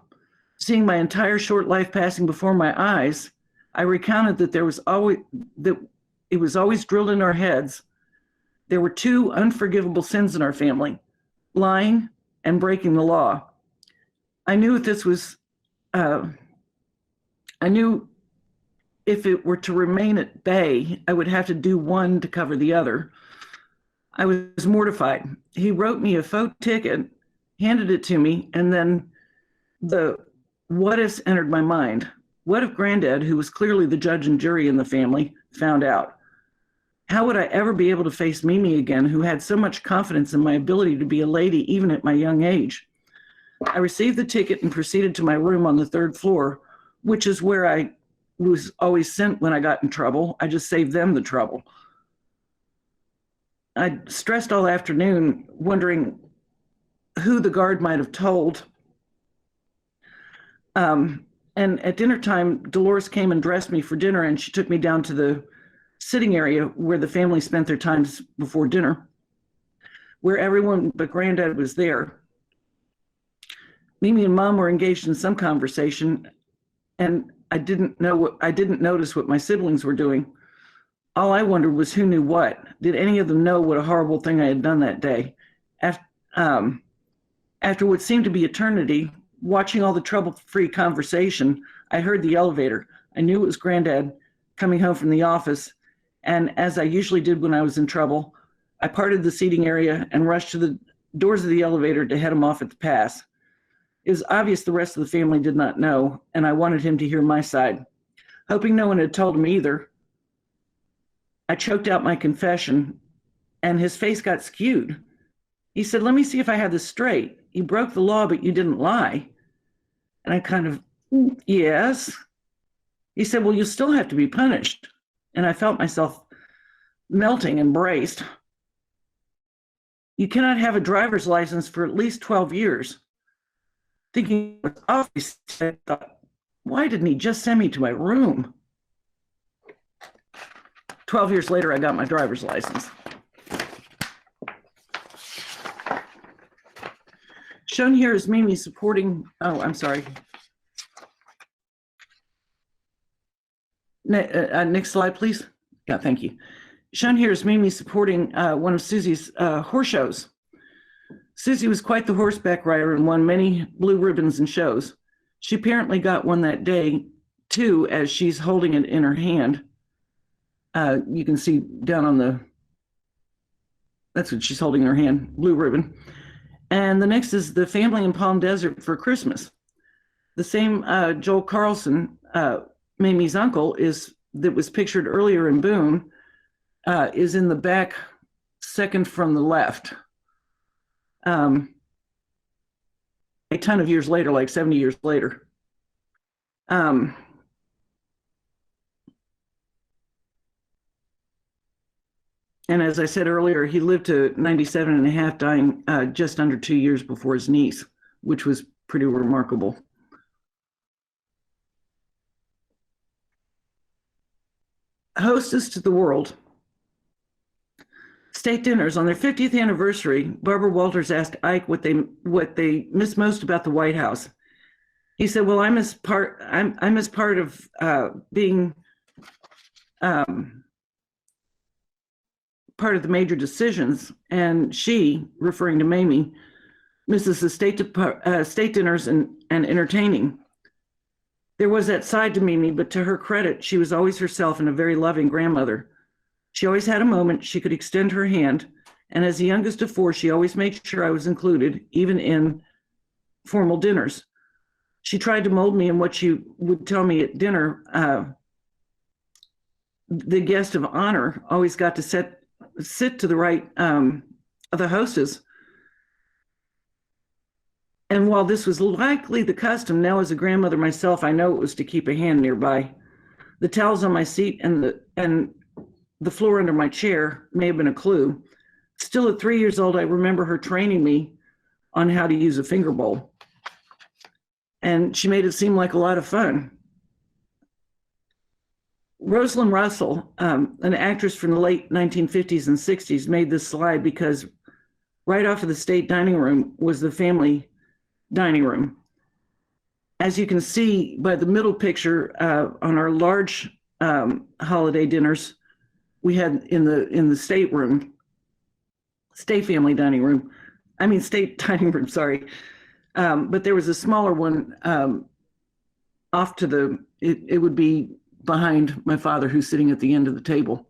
Seeing my entire short life passing before my eyes, I recounted that it was always drilled in our heads. There were two unforgivable sins in our family: lying and breaking the law. I knew if it were to remain at bay, I would have to do one to cover the other. I was mortified. He wrote me a faux ticket, handed it to me, and then the what ifs entered my mind. What if Granddad, who was clearly the judge and jury in the family, found out? How would I ever be able to face Mamie again, who had so much confidence in my ability to be a lady even at my young age? I received the ticket and proceeded to my room on the 3rd floor, which is where I was always sent when I got in trouble. I just saved them the trouble. I stressed all afternoon, wondering who the guard might have told. And at dinner time, Dolores came and dressed me for dinner, and she took me down to the sitting area where the family spent their times before dinner, where everyone but Granddad was there. Mamie and Mom were engaged in some conversation, and I didn't notice what my siblings were doing. All I wondered was who knew what. Did any of them know what a horrible thing I had done that day? After what seemed to be eternity, watching all the trouble-free conversation, I heard the elevator. I knew it was Granddad coming home from the office, and as I usually did when I was in trouble, I parted the seating area and rushed to the doors of the elevator to head him off at the pass. It was obvious the rest of the family did not know, and I wanted him to hear my side. Hoping no one had told him either, I choked out my confession, and his face got skewed. He said, "Let me see if I have this straight. You broke the law, but you didn't lie." And I kind of, yes. He said, "Well, you'll still have to be punished." And I felt myself melting and braced. "You cannot have a driver's license for at least 12 years. Thinking it was obvious, I thought, why didn't he just send me to my room? 12 years later, I got my driver's license. Shown here is Mamie supporting, I'm sorry. Next slide, please. Yeah, thank you. Shown here is Mamie supporting one of Susie's horse shows. Susie was quite the horseback rider and won many blue ribbons and shows. She apparently got one that day too, as she's holding it in her hand. You can see down on the, that's what she's holding in her hand, blue ribbon. And the next is the family in Palm Desert for Christmas. The same Joel Carlson, Mamie's uncle, that was pictured earlier in Boone, is in the back, second from the left. a ton of years later, like 70 years later. And as I said earlier, he lived to 97 and a half, dying just under 2 years before his niece, which was pretty remarkable. Hostess to the world. State dinners. On their 50th anniversary, Barbara Walters asked Ike what they missed most about the White House. He said, "Well, I miss part of being part of the major decisions." And she, referring to Mamie, misses the state dinners and entertaining. There was that side to Mamie, but to her credit, she was always herself and a very loving grandmother. She always had a moment she could extend her hand, and as the youngest of four, she always made sure I was included, even in formal dinners. She tried to mold me in what she would tell me at dinner. The guest of honor always got to sit to the right of the hostess. And while this was likely the custom, now as a grandmother myself, I know it was to keep a hand nearby. The towels on my seat and the floor under my chair may have been a clue. Still at 3 years old, I remember her training me on how to use a finger bowl. And she made it seem like a lot of fun. Rosalind Russell, an actress from the late 1950s and 60s, made this slide because right off of the state dining room was the family dining room. As you can see by the middle picture, on our large holiday dinners, we had in the state family dining room. I mean, state dining room, sorry. But there was a smaller one off to it would be behind my father, who's sitting at the end of the table.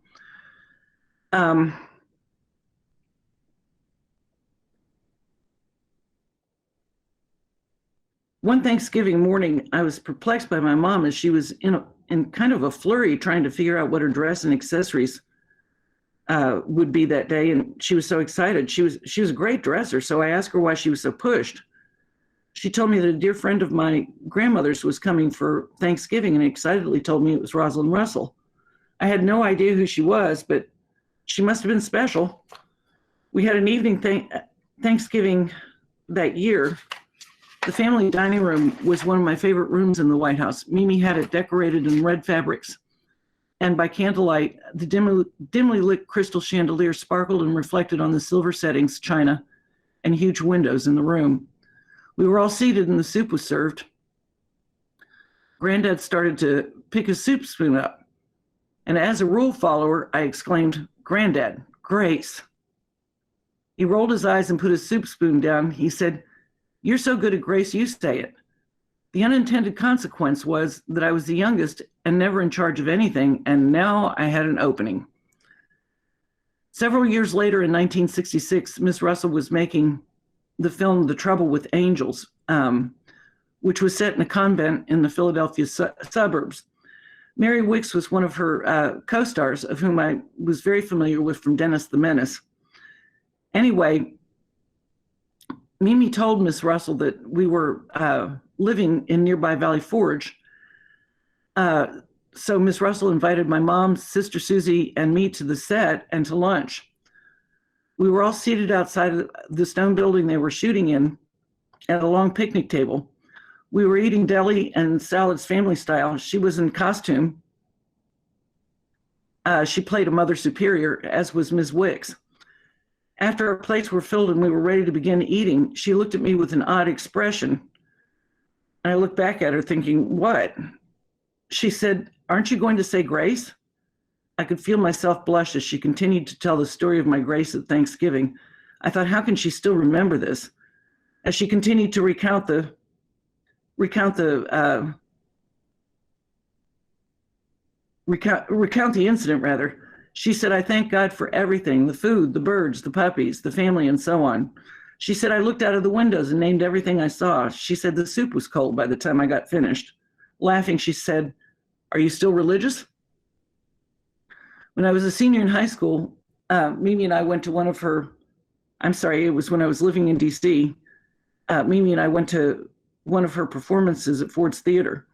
One Thanksgiving morning, I was perplexed by my mom as she was in kind of a flurry trying to figure out what her dress and accessories would be that day, and she was so excited. She was a great dresser, so I asked her why she was so pushed. She told me that a dear friend of my grandmother's was coming for Thanksgiving and excitedly told me it was Rosalind Russell. I had no idea who she was, but she must have been special. We had an evening Thanksgiving that year. The family dining room was one of my favorite rooms in the White House. Mimi had it decorated in red fabrics. And by candlelight, the dimly lit crystal chandelier sparkled and reflected on the silver settings, china, and huge windows in the room. We were all seated and the soup was served. Granddad started to pick his soup spoon up. And as a rule follower, I exclaimed, "Granddad, Grace." He rolled his eyes and put his soup spoon down. He said, "You're so good at Grace, you say it." The unintended consequence was that I was the youngest and never in charge of anything, and now I had an opening. Several years later in 1966, Miss Russell was making the film The Trouble with Angels, which was set in a convent in the Philadelphia suburbs. Mary Wicks was one of her co-stars, of whom I was very familiar with from Dennis the Menace. Anyway, Mimi told Miss Russell that we were living in nearby Valley Forge. So Miss Russell invited my mom, Sister Susie, and me to the set and to lunch. We were all seated outside of the stone building they were shooting in at a long picnic table. We were eating deli and salads family style. She was in costume. She played a Mother Superior, as was Ms. Wicks. After our plates were filled and we were ready to begin eating, she looked at me with an odd expression. I looked back at her thinking, "What?" She said, "Aren't you going to say grace?" I could feel myself blush as she continued to tell the story of my grace at Thanksgiving. I thought, how can she still remember this? As she continued to recount the incident, rather, she said, "I thank God for everything, the food, the birds, the puppies, the family, and so on." She said, "I looked out of the windows and named everything I saw." She said, "The soup was cold by the time I got finished." Laughing, she said, "Are you still religious?" When I was a senior in high school, Mimi and I went to one of her I'm sorry, it was when I was living in DC. Mamie and I went to one of her performances at Ford's Theater.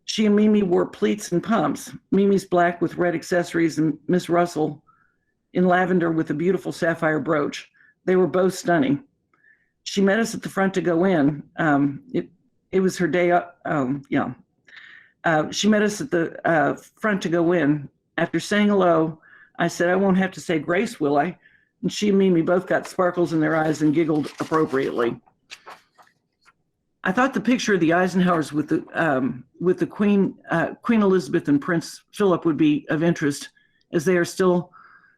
She and Mamie wore pleats and pumps. Mamie's black with red accessories, and Miss Russell in lavender with a beautiful sapphire brooch. They were both stunning. She met us at the front to go in. It was her day up. She met us at the front to go in. After saying hello, I said, "I won't have to say grace, will I?" And she and Mamie both got sparkles in their eyes and giggled appropriately. I thought the picture of the Eisenhowers with the Queen Elizabeth and Prince Philip would be of interest, as they are still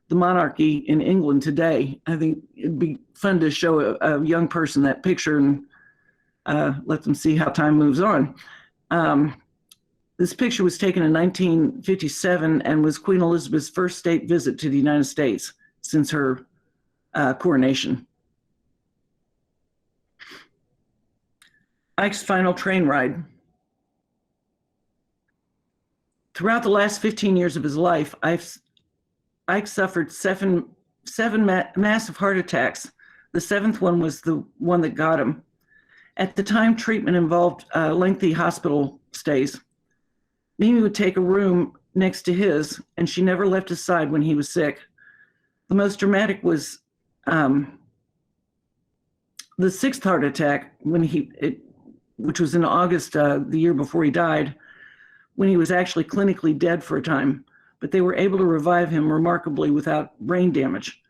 the monarchy in England today. I think it'd be fun to show a young person that picture and let them see how time moves on. This picture was taken in 1957 and was Queen Elizabeth's first state visit to the United States since her coronation. Ike's final train ride. Throughout the last 15 years of his life, Ike suffered seven massive heart attacks. The seventh one was the one that got him. At the time, treatment involved lengthy hospital stays. Mamie would take a room next to his, and she never left his side when he was sick. The most dramatic was the sixth heart attack, which was in August the year before he died, when he was actually clinically dead for a time, but they were able to revive him remarkably without brain damage.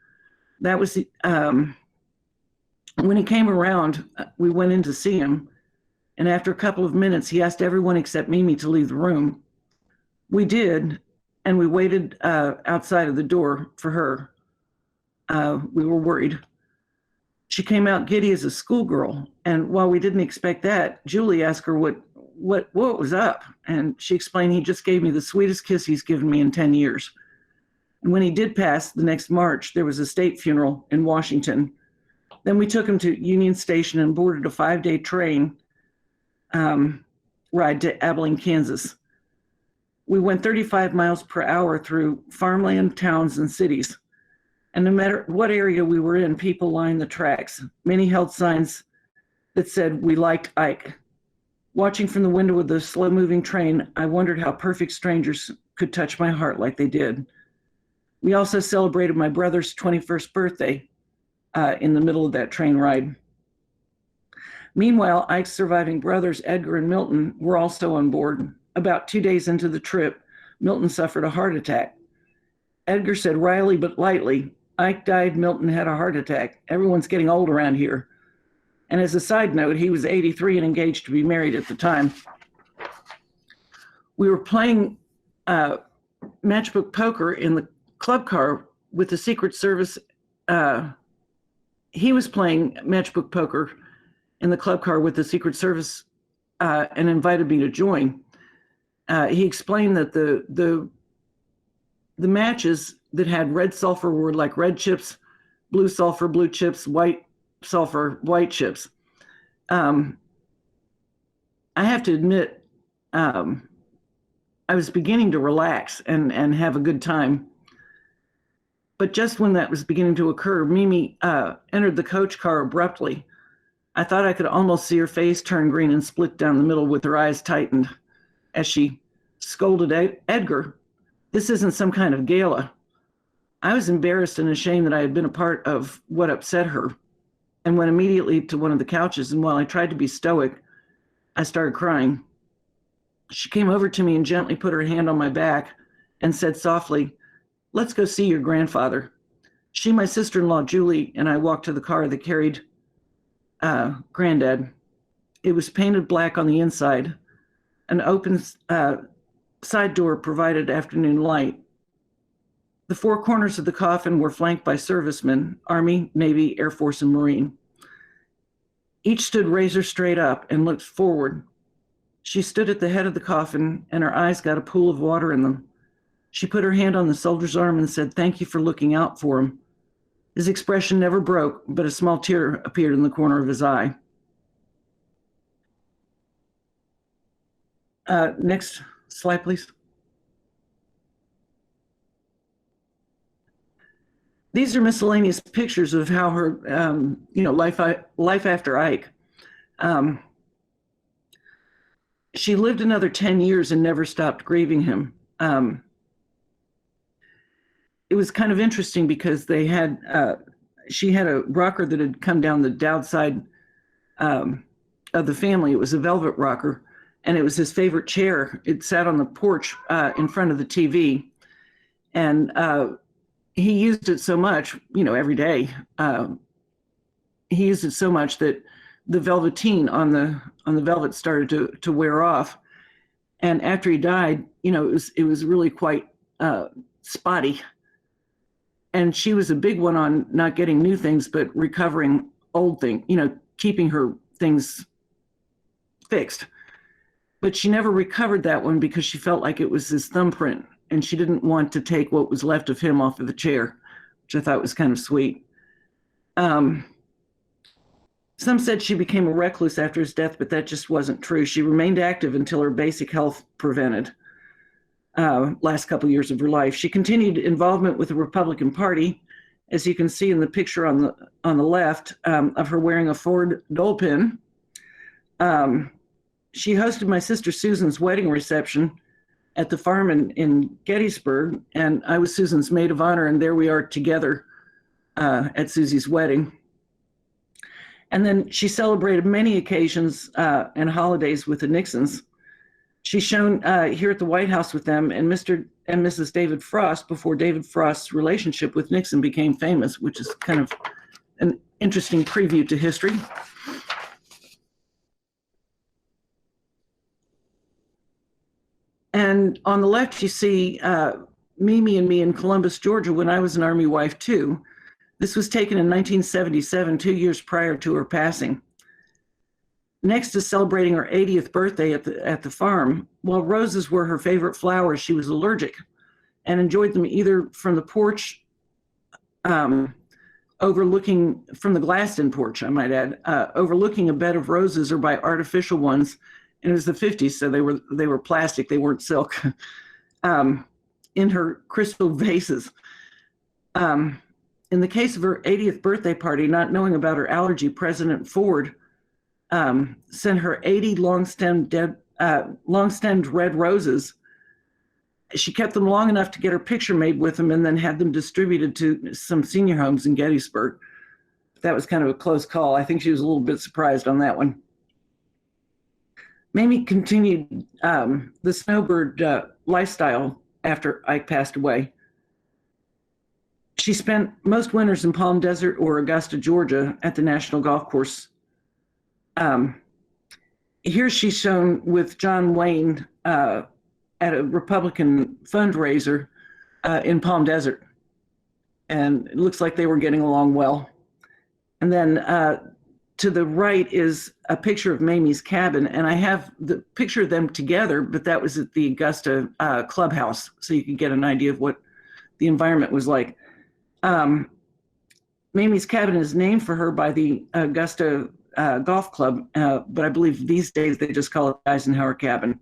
That was when he came around, we went in to see him, and after a couple of minutes, he asked everyone except Mamie to leave the room. We did, and we waited outside of the door for her. We were worried. She came out giddy as a schoolgirl, and while we didn't expect that, Julie asked her what was up, and she explained, "He just gave me the sweetest kiss he's given me in 10 years. And when he did pass the next March, there was a state funeral in Washington. Then we took him to Union Station and boarded a 5-day train ride to Abilene, Kansas. We went 35 miles per hour through farmland, towns, and cities. And no matter what area we were in, people lined the tracks. Many held signs that said, "We liked Ike." Watching from the window of the slow-moving train, I wondered how perfect strangers could touch my heart like they did. We also celebrated my brother's 21st birthday in the middle of that train ride. Meanwhile, Ike's surviving brothers, Edgar and Milton, were also on board. About 2 days into the trip, Milton suffered a heart attack. Edgar said wryly but lightly, "Ike died, Milton had a heart attack. Everyone's getting old around here." And as a side note, he was 83 and engaged to be married at the time. We were playing matchbook poker in the club car with the Secret Service. He was playing matchbook poker in the club car with the Secret Service and invited me to join. He explained that the matches that had red sulfur were like red chips, blue sulfur, blue chips, white sulfur, white chips. I have to admit, I was beginning to relax and have a good time. But just when that was beginning to occur, Mamie entered the coach car abruptly. I thought I could almost see her face turn green and split down the middle with her eyes tightened as she scolded Edgar, "This isn't some kind of gala." I was embarrassed and ashamed that I had been a part of what upset her, and went immediately to one of the couches, and while I tried to be stoic, I started crying. She came over to me and gently put her hand on my back and said softly, "Let's go see your grandfather." She, my sister-in-law, Julie, and I walked to the car that carried Granddad. It was painted black on the inside. An open side door provided afternoon light. The four corners of the coffin were flanked by servicemen, Army, Navy, Air Force, and Marine. Each stood razor straight up and looked forward. She stood at the head of the coffin, and her eyes got a pool of water in them. She put her hand on the soldier's arm and said, "Thank you for looking out for him." His expression never broke, but a small tear appeared in the corner of his eye. Next slide, please. These are miscellaneous pictures of how her, life after Ike. She lived another 10 years and never stopped grieving him. It was kind of interesting because she had a rocker that had come down the Dowd side of the family. It was a velvet rocker, and it was his favorite chair. It sat on the porch in front of the TV, and he used it so much, every day. He used it so much that the velveteen on the velvet started to wear off. And after he died, it was really quite spotty. And she was a big one on not getting new things, but recovering old things, keeping her things fixed. But she never recovered that one because she felt like it was his thumbprint, and she didn't want to take what was left of him off of the chair, which I thought was kind of sweet. Some said she became a recluse after his death, but that just wasn't true. She remained active until her basic health prevented. Last couple years of her life. She continued involvement with the Republican Party, as you can see in the picture on the left of her wearing a Ford Dole pin. She hosted my sister Susan's wedding reception at the farm in Gettysburg, and I was Susan's maid of honor, and there we are together at Susie's wedding. And then she celebrated many occasions and holidays with the Nixons. She's shown here at the White House with them and Mr. and Mrs. David Frost before David Frost's relationship with Nixon became famous, which is kind of an interesting preview to history. And on the left, you see Mimi and me in Columbus, Georgia, when I was an Army wife too. This was taken in 1977, 2 years prior to her passing. Next is celebrating her 80th birthday at the farm. While roses were her favorite flowers, she was allergic and enjoyed them either from the porch, overlooking from the glassed-in porch, I might add, overlooking a bed of roses, or by artificial ones. And it was the 50s, so they were plastic, they weren't silk, in her crystal vases. In the case of her 80th birthday party, not knowing about her allergy, President Ford sent her 80 long-stemmed red roses. She kept them long enough to get her picture made with them and then had them distributed to some senior homes in Gettysburg. That was kind of a close call. I think she was a little bit surprised on that one. Mamie continued the snowbird lifestyle after Ike passed away. She spent most winters in Palm Desert or Augusta, Georgia at the National Golf Course. Here she's shown with John Wayne at a Republican fundraiser in Palm Desert. And it looks like they were getting along well. And then to the right is a picture of Mamie's cabin. And I have the picture of them together, but that was at the Augusta clubhouse. So you could get an idea of what the environment was like. Mamie's cabin is named for her by the Augusta Golf Club, but I believe these days they just call it the Eisenhower cabin.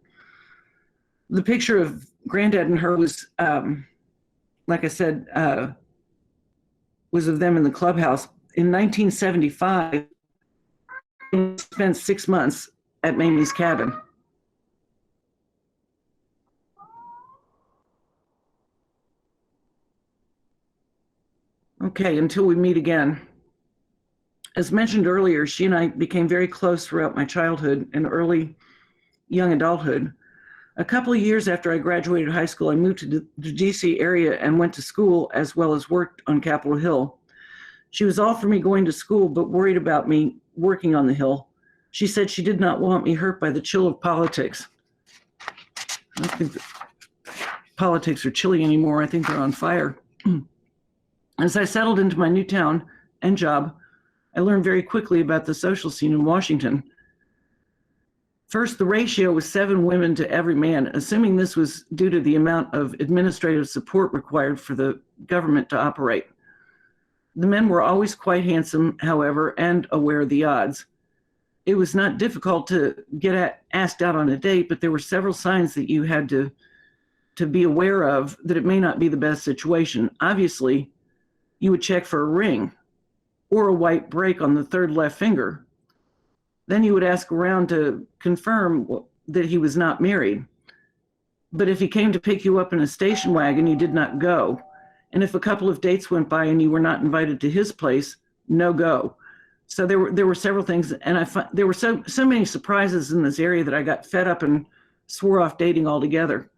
The picture of Granddad and her was, like I said, was of them in the clubhouse. In 1975, they spent 6 months at Mamie's cabin. Okay, until we meet again. As mentioned earlier, she and I became very close throughout my childhood and early young adulthood. A couple of years after I graduated high school, I moved to the DC area and went to school as well as worked on Capitol Hill. She was all for me going to school, but worried about me working on the Hill. She said she did not want me hurt by the chill of politics. I don't think that politics are chilly anymore. I think they're on fire. As I settled into my new town and job, I learned very quickly about the social scene in Washington. First, the ratio was 7 women to every man, assuming this was due to the amount of administrative support required for the government to operate. The men were always quite handsome, however, and aware of the odds. It was not difficult to get asked out on a date, but there were several signs that you had to be aware of that it may not be the best situation. Obviously, you would check for a ring or a white break on the third left finger. Then you would ask around to confirm that he was not married. But if he came to pick you up in a station wagon, you did not go. And if a couple of dates went by and you were not invited to his place, no go. So there were several things, and there were so many surprises in this area that I got fed up and swore off dating altogether.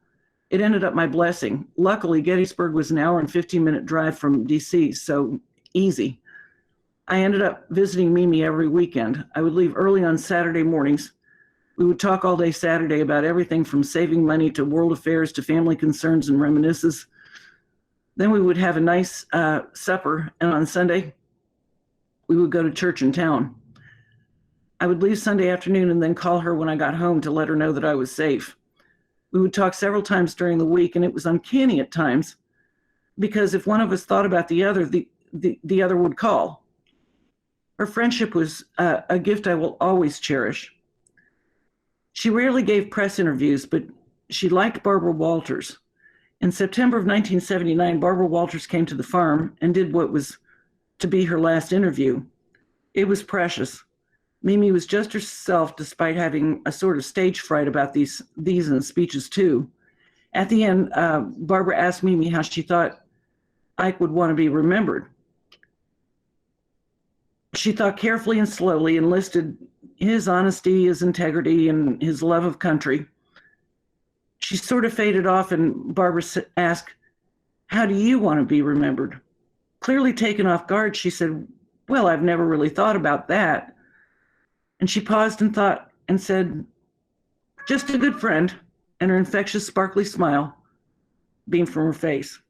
It ended up my blessing. Luckily, Gettysburg was an hour and 15-minute drive from DC, so easy. I ended up visiting Mamie every weekend. I would leave early on Saturday mornings. We would talk all day Saturday about everything from saving money to world affairs to family concerns and reminiscences. Then we would have a nice supper, and on Sunday, we would go to church in town. I would leave Sunday afternoon and then call her when I got home to let her know that I was safe. We would talk several times during the week, and it was uncanny at times because if one of us thought about the other, the other would call. Her friendship was a gift I will always cherish. She rarely gave press interviews, but she liked Barbara Walters. In September of 1979, Barbara Walters came to the farm and did what was to be her last interview. It was precious. Mamie was just herself despite having a sort of stage fright about these and speeches too. At the end, Barbara asked Mamie how she thought Ike would want to be remembered. She thought carefully and slowly and listed his honesty, his integrity, and his love of country. She sort of faded off, and Barbara asked, "How do you want to be remembered?" Clearly taken off guard, she said, "Well, I've never really thought about that." And she paused and thought and said, "Just a good friend," and her infectious, sparkly smile beamed from her face.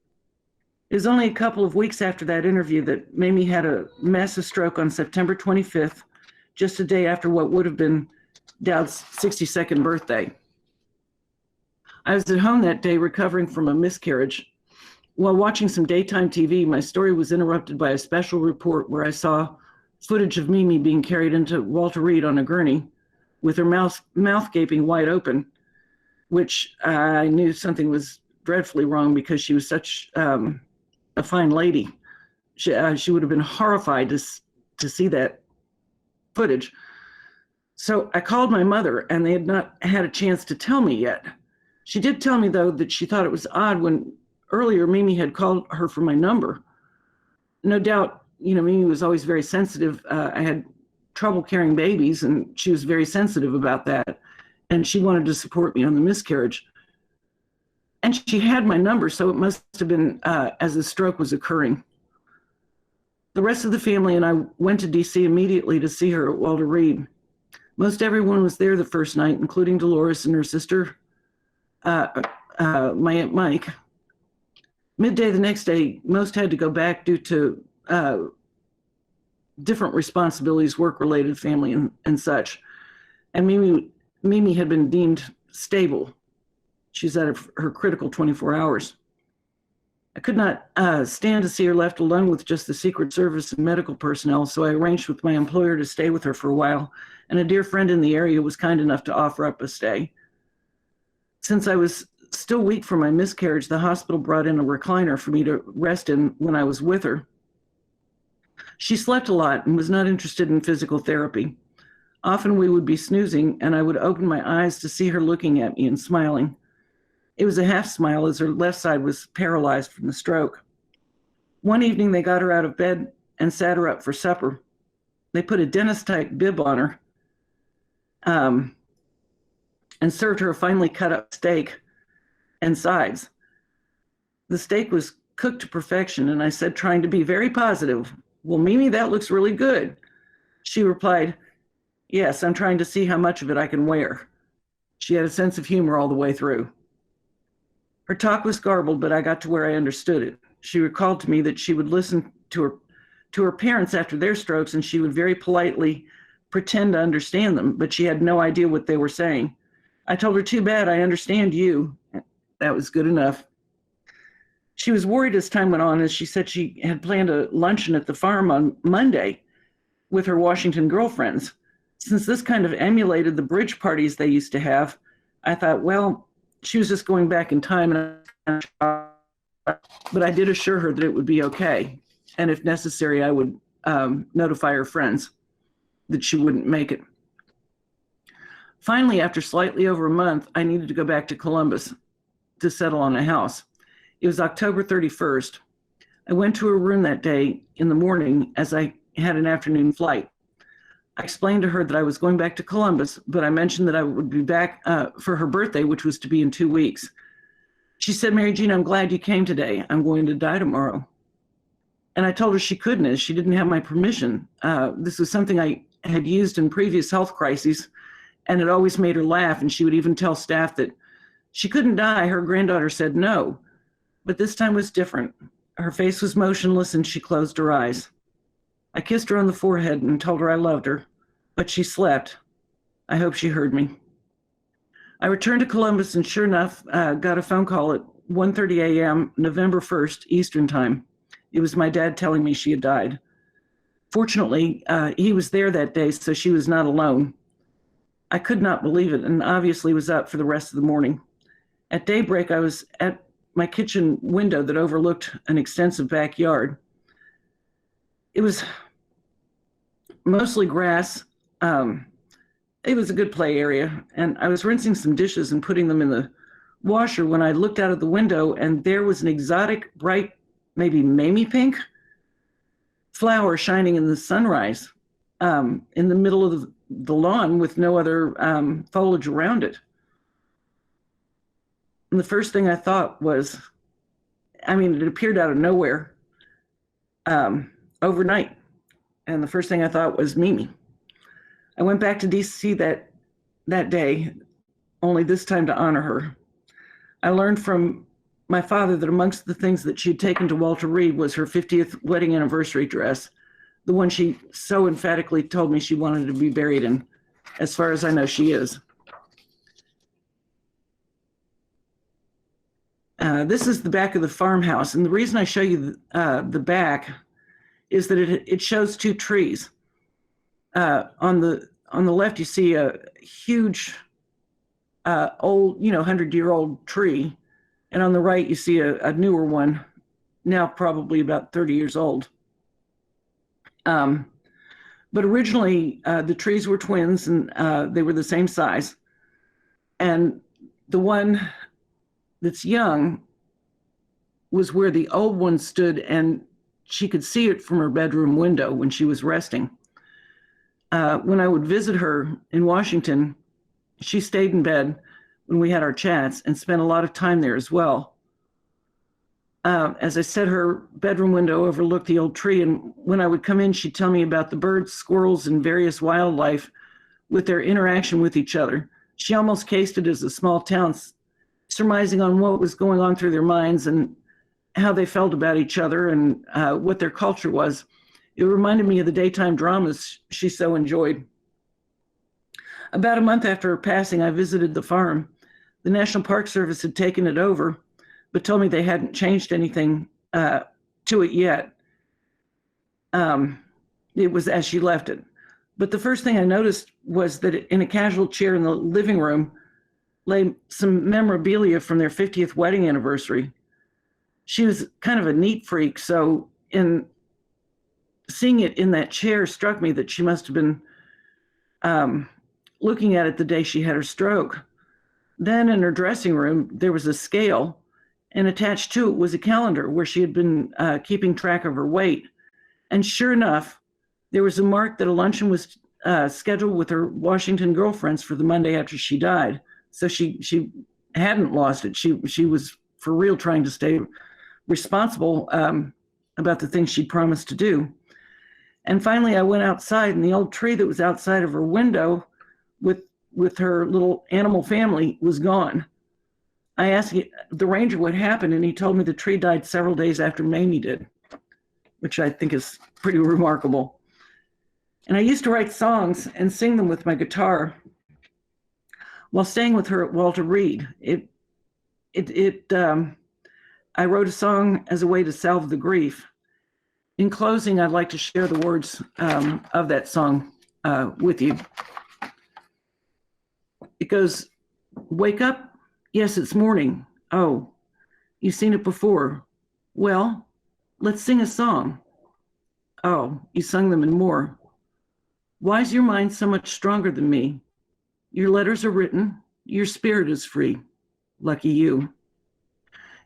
It was only a couple of weeks after that interview that Mamie had a massive stroke on September 25th, just a day after what would have been Dowd's 62nd birthday. I was at home that day recovering from a miscarriage. While watching some daytime TV, my story was interrupted by a special report where I saw footage of Mamie being carried into Walter Reed on a gurney with her mouth gaping wide open, which I knew something was dreadfully wrong because she was such a fine lady. She would have been horrified to see that footage. So I called my mother, and they had not had a chance to tell me yet. She did tell me, though, that she thought it was odd when earlier Mamie had called her for my number. No doubt, Mamie was always very sensitive. I had trouble carrying babies, and she was very sensitive about that. And she wanted to support me on the miscarriage. And she had my number, so it must have been as the stroke was occurring. The rest of the family and I went to DC immediately to see her at Walter Reed. Most everyone was there the first night, including Dolores and her sister, my Aunt Mike. Midday the next day, most had to go back due to different responsibilities, work-related, family, and such. And Mamie had been deemed stable. She's at her critical 24 hours. I could not stand to see her left alone with just the Secret Service and medical personnel, so I arranged with my employer to stay with her for a while, and a dear friend in the area was kind enough to offer up a stay. Since I was still weak from my miscarriage, the hospital brought in a recliner for me to rest in when I was with her. She slept a lot and was not interested in physical therapy. Often we would be snoozing, and I would open my eyes to see her looking at me and smiling. It was a half smile as her left side was paralyzed from the stroke. One evening, they got her out of bed and sat her up for supper. They put a dentist-type bib on her and served her a finely cut up steak and sides. The steak was cooked to perfection, and I said, trying to be very positive, "Well, Mamie, that looks really good." She replied, "Yes, I'm trying to see how much of it I can wear." She had a sense of humor all the way through. Her talk was garbled, but I got to where I understood it. She recalled to me that she would listen to her parents after their strokes, and she would very politely pretend to understand them, but she had no idea what they were saying. I told her, "Too bad, I understand you." That was good enough. She was worried as time went on, as she said she had planned a luncheon at the farm on Monday with her Washington girlfriends. Since this kind of emulated the bridge parties they used to have, I thought, well, she was just going back in time, but I did assure her that it would be okay. and if necessary, I would notify her friends that she wouldn't make it. Finally, after slightly over a month, I needed to go back to Columbus to settle on a house. It was October 31st. I went to her room that day in the morning as I had an afternoon flight. I explained to her that I was going back to Columbus, but I mentioned that I would be back for her birthday, which was to be in 2 weeks. She said, "Mary Jean, I'm glad you came today. I'm going to die tomorrow." And I told her she couldn't, as she didn't have my permission. This was something I had used in previous health crises, and it always made her laugh. And she would even tell staff that she couldn't die. Her granddaughter said no. But this time was different. Her face was motionless and she closed her eyes. I kissed her on the forehead and told her I loved her, but she slept. I hope she heard me. I returned to Columbus and sure enough, got a phone call at 1:30 a.m., November 1st, Eastern time. It was my dad telling me she had died. Fortunately, he was there that day, so she was not alone. I could not believe it and obviously was up for the rest of the morning. At daybreak, I was at my kitchen window that overlooked an extensive backyard. It was mostly grass. It was a good play area, and I was rinsing some dishes and putting them in the washer when I looked out of the window, and there was an exotic, bright, maybe Mamie pink flower shining in the sunrise in the middle of the lawn with no other foliage around it. And the first thing I thought was, it appeared out of nowhere overnight. And the first thing I thought was Mimi. I went back to DC that day, only this time to honor her. I learned from my father that amongst the things that she had taken to Walter Reed was her 50th wedding anniversary dress, the one she so emphatically told me she wanted to be buried in. As far as I know, she is. This is the back of the farmhouse, and the reason I show you the back is that it shows two trees. On the left, you see a huge, old, 100-year-old tree, and on the right, you see a newer one, now probably about 30 years old. But originally, the trees were twins, and they were the same size. And the one that's young was where the old one stood, and she could see it from her bedroom window when she was resting. When I would visit her in Washington, she stayed in bed when we had our chats and spent a lot of time there as well. As I said, her bedroom window overlooked the old tree, and when I would come in, she'd tell me about the birds, squirrels, and various wildlife with their interaction with each other. She almost cased it as a small town, surmising on what was going on through their minds and how they felt about each other and what their culture was. It reminded me of the daytime dramas she so enjoyed. About a month after her passing, I visited the farm. The National Park Service had taken it over, but told me they hadn't changed anything to it yet. It was as she left it. But the first thing I noticed was that in a casual chair in the living room lay some memorabilia from their 50th wedding anniversary. She was kind of a neat freak, so in seeing it in that chair struck me that she must have been looking at it the day she had her stroke. Then in her dressing room, there was a scale, and attached to it was a calendar where she had been keeping track of her weight. And sure enough, there was a mark that a luncheon was scheduled with her Washington girlfriends for the Monday after she died. So she hadn't lost it. She was for real trying to stay responsible about the things she'd promised to do. And finally, I went outside, and the old tree that was outside of her window with her little animal family was gone. I asked the ranger what happened, and he told me the tree died several days after Mamie did, which I think is pretty remarkable. And I used to write songs and sing them with my guitar while staying with her at Walter Reed. I wrote a song as a way to salve the grief. In closing, I'd like to share the words of that song with you. It goes, "Wake up, yes, it's morning. Oh, you've seen it before. Well, let's sing a song. Oh, you sung them and more. Why's your mind so much stronger than me? Your letters are written, your spirit is free. Lucky you.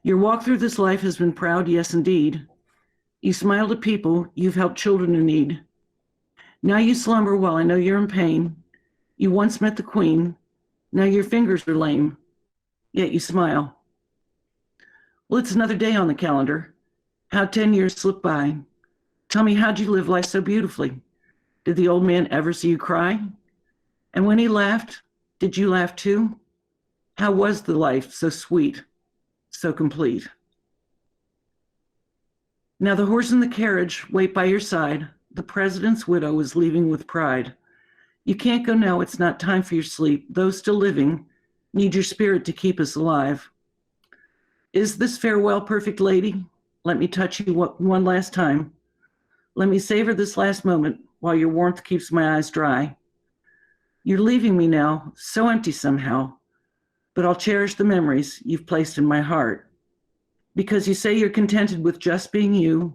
Your walk through this life has been proud, yes, indeed. You smile to people, you've helped children in need. Now you slumber while I know you're in pain. You once met the queen, now your fingers are lame, yet you smile. Well, it's another day on the calendar. How'd 10 years slip by? Tell me, how'd you live life so beautifully? Did the old man ever see you cry? And when he laughed, did you laugh too? How was the life so sweet, so complete? Now the horse and the carriage wait by your side. The president's widow is leaving with pride. You can't go now, it's not time for your sleep. Those still living need your spirit to keep us alive. Is this farewell, perfect lady? Let me touch you one last time. Let me savor this last moment while your warmth keeps my eyes dry. You're leaving me now, so empty somehow, but I'll cherish the memories you've placed in my heart. Because you say you're contented with just being you,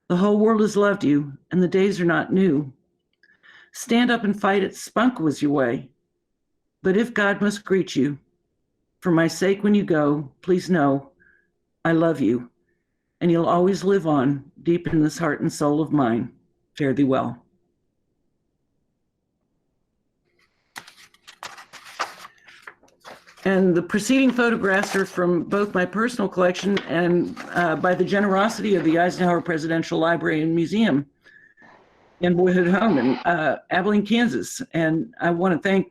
the whole world has loved you, and the days are not new. Stand up and fight it, spunk was your way. But if God must greet you, for my sake when you go, please know I love you, and you'll always live on deep in this heart and soul of mine. Fare thee well. And the preceding photographs are from both my personal collection and by the generosity of the Eisenhower Presidential Library and Museum in Boyhood Home in Abilene, Kansas. And I want to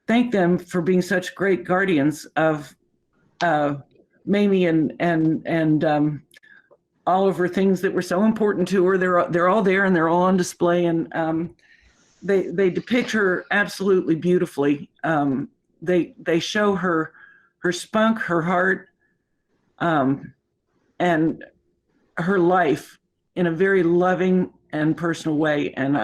thank them for being such great guardians of Mamie and all of her things that were so important to her. They're all there and they're all on display, and they depict her absolutely beautifully. They show her spunk, her heart, and her life in a very loving and personal way. And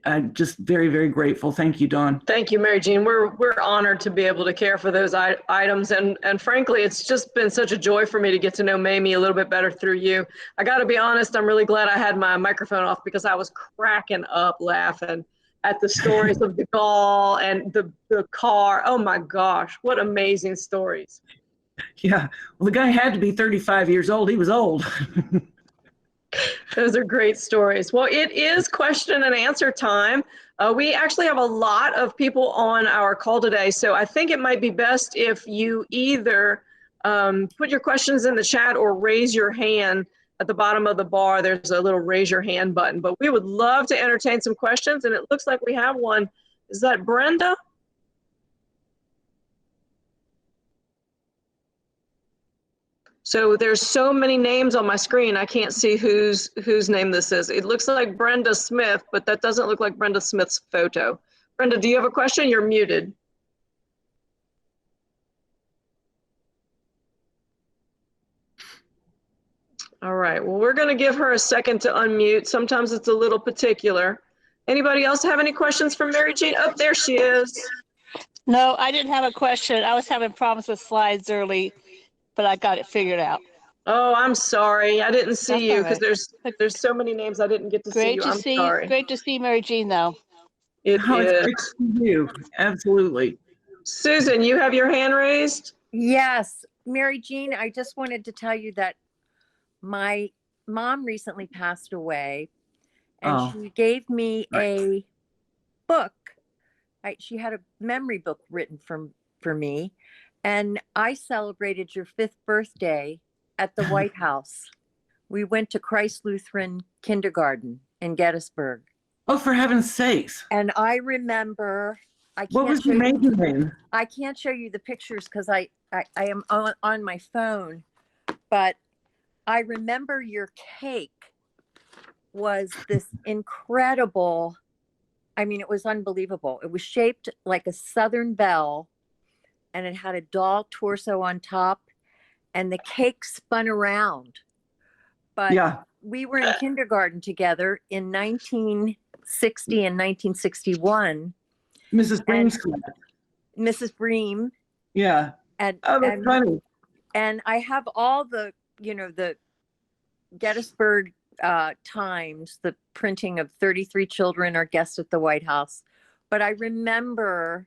I'm just very, very grateful. Thank you, Dawn. Thank you, Mary Jean. We're honored to be able to care for those items. And frankly, it's just been such a joy for me to get to know Mamie a little bit better through you. I got to be honest, I'm really glad I had my microphone off because I was cracking up laughing at the stories of the Gaulle'S and the car. Oh my gosh, what amazing stories. Yeah, well, the guy had to be 35 years old. He was old. Those are great stories. Well, it is question and answer time. We actually have a lot of people on our call today, so I think it might be best if you either put your questions in the chat or raise your hand. At the bottom of the bar, there's a little raise your hand button, but we would love to entertain some questions, and it looks like we have one. Is that Brenda? So there's so many names on my screen, I can't see whose name this is. It looks like Brenda Smith, but that doesn't look like Brenda Smith's photo. Brenda, do you have a question? You're muted. All right, well, we're gonna give her a second to unmute. Sometimes it's a little particular. Anybody else have any questions for Mary Jean? Oh, there she is. No, I didn't have a question. I was having problems with slides early, but I got it figured out. Oh, I'm sorry. I didn't see That's you all because right. there's so many names I didn't get to see you. I'm sorry. Great to see Mary Jean, though. It Oh, it's is. great to see you. Absolutely. Susan, you have your hand raised? Yes, Mary Jean, I just wanted to tell you that my mom recently passed away, and she gave me a book. She had a memory book written for me, and I celebrated your 5th birthday at the White House. We went to Christ Lutheran Kindergarten in Gettysburg. Oh, for heaven's sakes. And I remember, What was your maiden name? I can't show you the pictures because I am on my phone, but I remember your cake was this incredible, I mean, it was unbelievable. It was shaped like a Southern belle, and it had a doll torso on top, and the cake spun around. But Yeah. we were in kindergarten together in 1960 and 1961. Mrs. Bream's. Mrs. Bream. Yeah. And, oh, that's funny. And I have all the, the Gettysburg times, the printing of 33 Children Are Guests at the White House. But I remember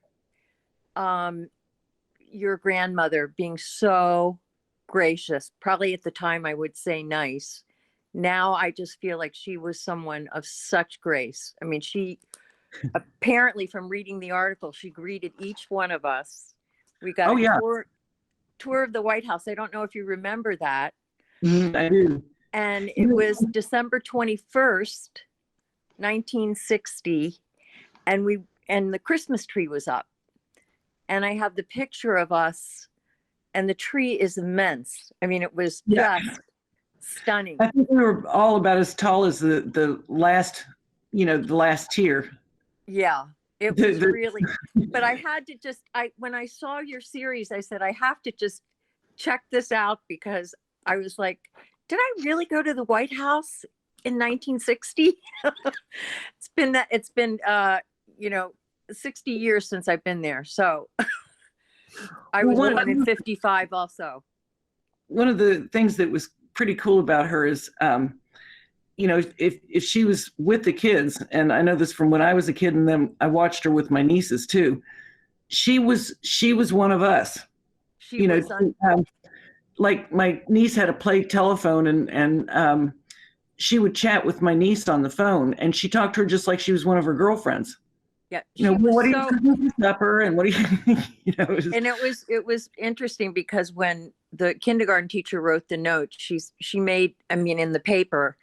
your grandmother being so gracious. Probably at the time I would say nice. Now I just feel like she was someone of such grace. I mean, she apparently, from reading the article, she greeted each one of us. We got a tour of the White House. I don't know if you remember that. I do. And it was December 21st, 1960. And the Christmas tree was up. And I have the picture of us, and the tree is immense. I mean, it was just stunning. I think we were all about as tall as the last, the last tier. Yeah, it was really, but I had to just, when I saw your series, I said, I have to just check this out, because I was like, did I really go to the White House in 1960? It's been 60 years since I've been there. So I was born in 55 also. One of the things that was pretty cool about her is, if she was with the kids, and I know this from when I was a kid, and then I watched her with my nieces too, she was one of us. Like my niece had a play telephone, and she would chat with my niece on the phone, and she talked to her just like she was one of her girlfriends. Yeah, what do you do for supper, and what do you, And it was interesting, because when the kindergarten teacher wrote the note, she made, in the paper,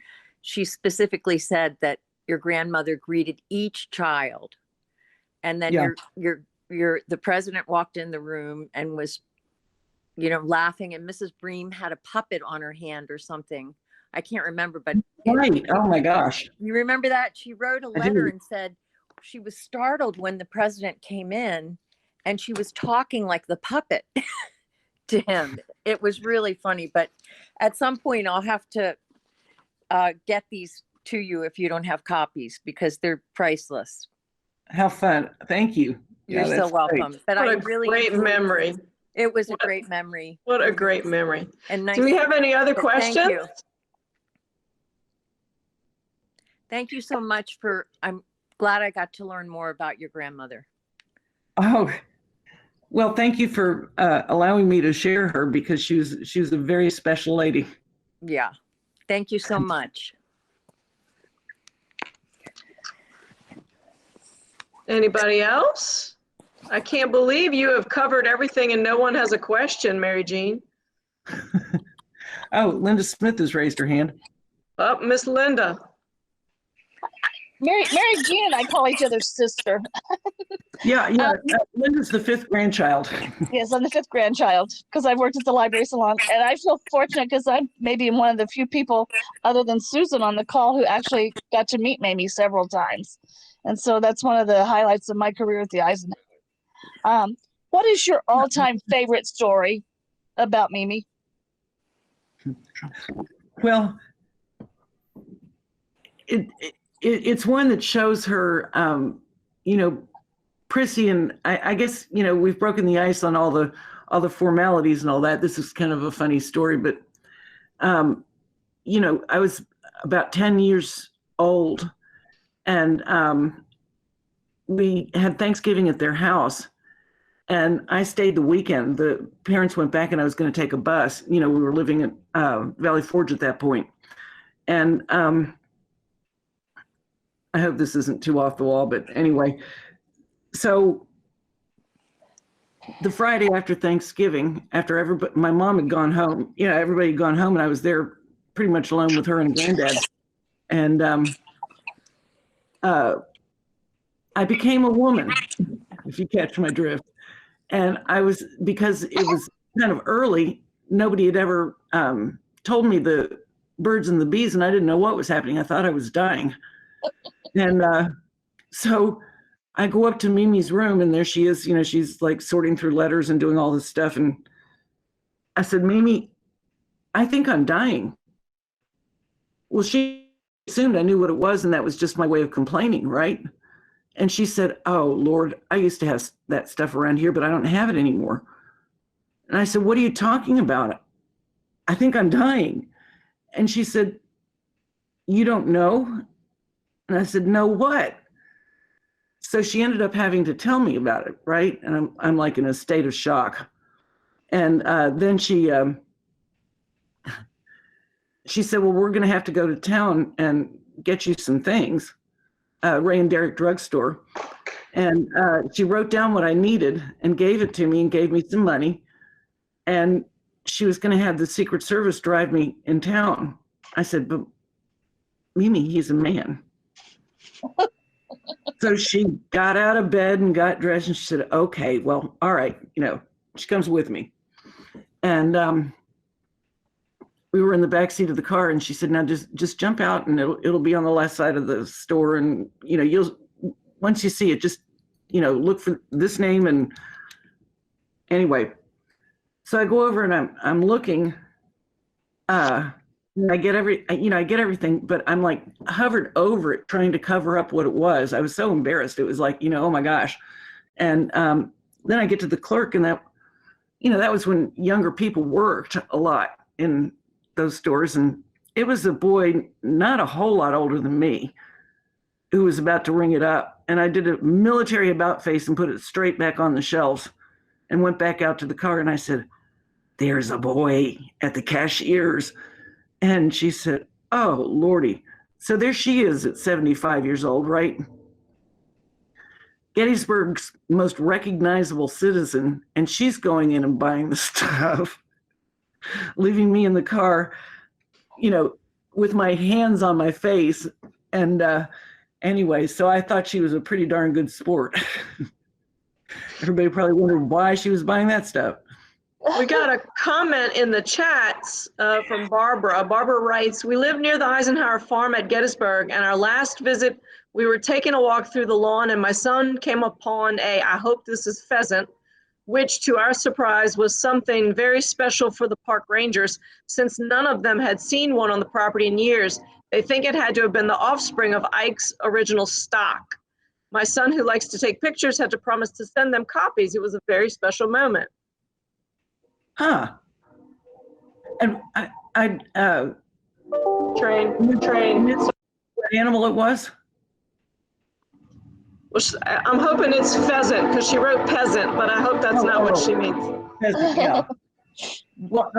she specifically said that your grandmother greeted each child, and then the president walked in the room and was, laughing, and Mrs. Bream had a puppet on her hand or something. I can't remember, but right. Oh my gosh. You remember that? She wrote a letter and said she was startled when the president came in, and she was talking like the puppet to him. It was really funny, but at some point I'll have to get these to you if you don't have copies, because they're priceless. How fun. Thank you. You're so welcome. Great. But I really great memory. It was a great memory. What a great memory. And nice. Do we have any other questions? Thank you. Thank you so much I'm glad I got to learn more about your grandmother. Oh, well, thank you for allowing me to share her, because she was a very special lady. Yeah. Thank you so much. Anybody else? I can't believe you have covered everything and no one has a question, Mary Jean. Oh, Linda Smith has raised her hand. Oh, Miss Linda. Mary Jean and I call each other sister. Yeah. Linda's the fifth grandchild. Yes, I'm the fifth grandchild, because I've worked at the library so long, and I feel fortunate because I'm maybe one of the few people, other than Susan on the call, who actually got to meet Mamie several times. And so that's one of the highlights of my career at the Eisenhower. What is your all-time favorite story about Mamie? Well, it's one that shows her, prissy, and I guess, we've broken the ice on all the formalities and all that. This is kind of a funny story, but, I was about 10 years old, and we had Thanksgiving at their house, and I stayed the weekend. The parents went back, and I was going to take a bus. We were living in Valley Forge at that point. And I hope this isn't too off the wall, but anyway, so the Friday after Thanksgiving, after my mom had gone home, everybody had gone home, and I was there pretty much alone with her and granddad. And I became a woman, if you catch my drift. And because it was kind of early, nobody had ever told me the birds and the bees, and I didn't know what was happening. I thought I was dying. And so I go up to Mimi's room, and there she is, she's like sorting through letters and doing all this stuff. And I said, Mimi, I think I'm dying. Well, she assumed I knew what it was, and that was just my way of complaining, right? And she said, oh, Lord, I used to have that stuff around here, but I don't have it anymore. And I said, what are you talking about? I think I'm dying. And she said, you don't know? And I said, no, what? So she ended up having to tell me about it, right? And I'm like in a state of shock. And then she said, well, we're going to have to go to town and get you some things, Ray and Derrick drugstore. And she wrote down what I needed and gave it to me and gave me some money. And she was going to have the Secret Service drive me in town. I said, but Mimi, he's a man. So she got out of bed and got dressed and she said, okay, well, all right. You know, she comes with me. And we were in the back seat of the car and she said, now just jump out and it'll be on the left side of the store. And, you know, once you see it, just, you know, look for this name. And anyway, so I go over and I'm looking, and I get everything, but I'm like hovered over it, trying to cover up what it was. I was so embarrassed. It was like, you know, oh my gosh. And then I get to the clerk, and that, you know, that was when younger people worked a lot in those stores. And it was a boy, not a whole lot older than me, who was about to ring it up. And I did a military about face and put it straight back on the shelves and went back out to the car. And I said, there's a boy at the cashier's. And she said, oh, Lordy. So there she is at 75 years old, right? Gettysburg's most recognizable citizen, and she's going in and buying the stuff, leaving me in the car, you know, with my hands on my face. And anyway, so I thought she was a pretty darn good sport. Everybody probably wondered why she was buying that stuff. We got a comment in the chats from Barbara. Barbara writes, we live near the Eisenhower farm at Gettysburg, and our last visit, we were taking a walk through the lawn, and my son came upon I hope this is pheasant, which to our surprise was something very special for the park rangers, since none of them had seen one on the property in years. They think it had to have been the offspring of Ike's original stock. My son, who likes to take pictures, had to promise to send them copies. It was a very special moment. Huh. And Train. What animal it was? Well, I'm hoping it's pheasant because she wrote peasant, but I hope that's not what she means. Pheasant, yeah. Well,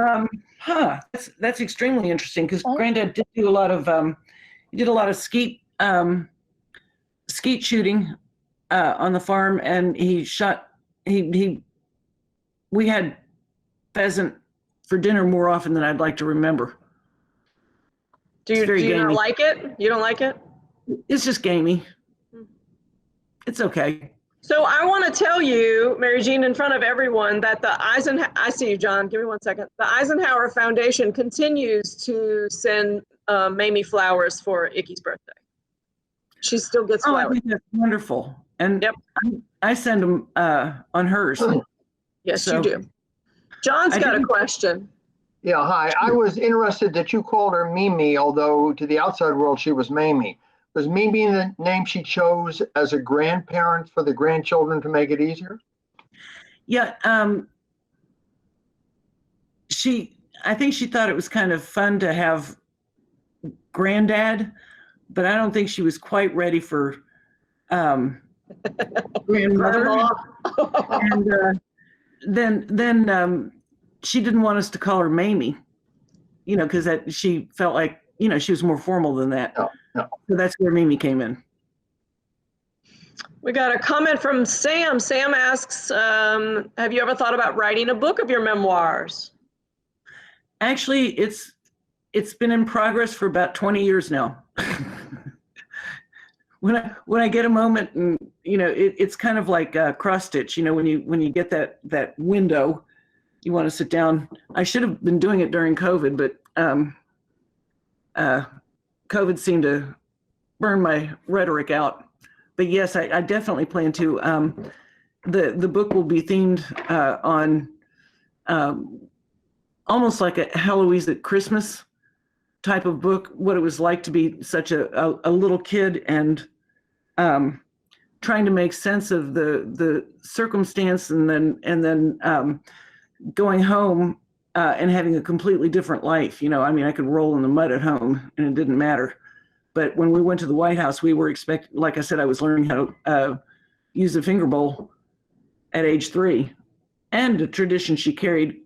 that's extremely interesting because Granddad did do a lot of skeet shooting on the farm, and we had pheasant for dinner more often than I'd like to remember. Do you not like it? You don't like it? It's just gamey. It's okay. So I want to tell you, Mary Jean, in front of everyone, that I see you, John. Give me 1 second. The Eisenhower Foundation continues to send Mamie flowers for Icky's birthday. She still gets flowers. I think that's wonderful. And yep. I send them on hers. Yes, so, you do. John's got a question. Yeah, hi. I was interested that you called her Mimi, although to the outside world she was Mamie. Was Mimi the name she chose as a grandparent for the grandchildren to make it easier? Yeah, I think she thought it was kind of fun to have Granddad, but I don't think she was quite ready for grandmother. And then she didn't want us to call her Mamie, you know, because she felt like, you know, she was more formal than that. No. So that's where Mimi came in. We got a comment from Sam. Sam asks, have you ever thought about writing a book of your memoirs? Actually, it's been in progress for about 20 years now. When I get a moment, and you know, it's kind of like cross stitch. You know, when you get that window, you want to sit down. I should have been doing it during COVID, but COVID seemed to burn my rhetoric out. But yes, I definitely plan to. The book will be themed on almost like a Heloise at Christmas type of book, what it was like to be such a little kid and trying to make sense of the circumstance, and then going home and having a completely different life. You know, I mean, I could roll in the mud at home and it didn't matter. But when we went to the White House, we were like I said, I was learning how to use a finger bowl at age 3, and a tradition she carried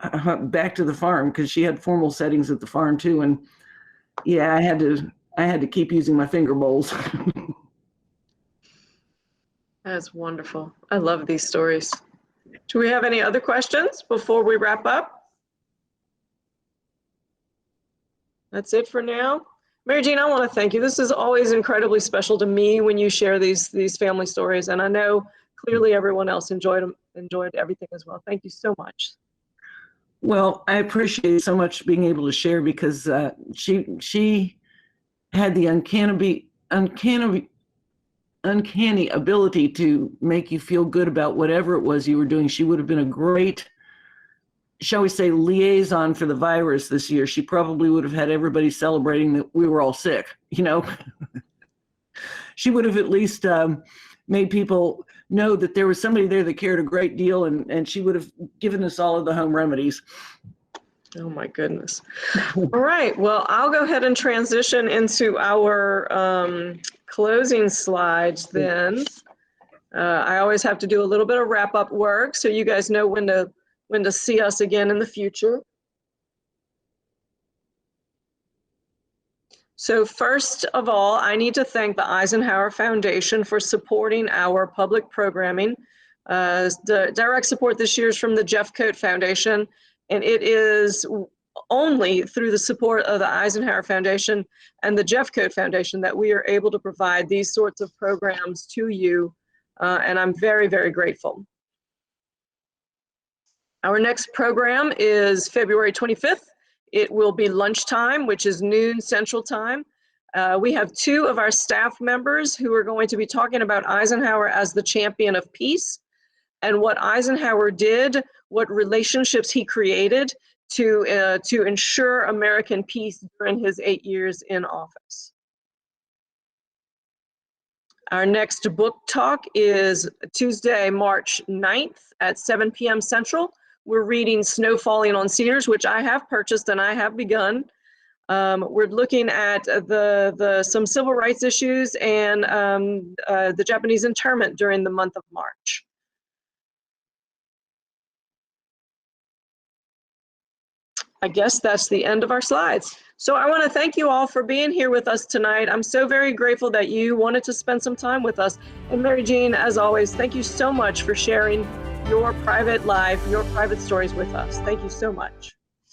back to the farm, because she had formal settings at the farm too. And yeah, I had to keep using my finger bowls. That's wonderful. I love these stories. Do we have any other questions before we wrap up? That's it for now. Mary Jean, I want to thank you. This is always incredibly special to me when you share these family stories, and I know clearly everyone else enjoyed everything as well. Thank you so much. Well, I appreciate so much being able to share, because she had the uncanny ability to make you feel good about whatever it was you were doing. She would have been a great, shall we say, liaison for the virus this year. She probably would have had everybody celebrating that we were all sick, you know. She would have at least made people know that there was somebody there that cared a great deal, and she would have given us all of the home remedies. Oh my goodness. All right, well, I'll go ahead and transition into our closing slides then. I always have to do a little bit of wrap-up work, so you guys know when to see us again in the future. So first of all, I need to thank the Eisenhower Foundation for supporting our public programming. The direct support this year is from the Jeffcoat Foundation, and it is only through the support of the Eisenhower Foundation and the Jeffcoat Foundation that we are able to provide these sorts of programs to you, and I'm very, very grateful. Our next program is February 25th. It will be lunchtime, which is noon Central Time. We have 2 of our staff members who are going to be talking about Eisenhower as the champion of peace, and what Eisenhower did, what relationships he created to ensure American peace during his 8 years in office. Our next book talk is Tuesday, March 9th at 7 p.m. Central. We're reading Snow Falling on Cedars, which I have purchased and I have begun. We're looking at some civil rights issues and the Japanese internment during the month of March. I guess that's the end of our slides. So I want to thank you all for being here with us tonight. I'm so very grateful that you wanted to spend some time with us. And Mary Jean, as always, thank you so much for sharing your private life, your private stories with us. Thank you so much.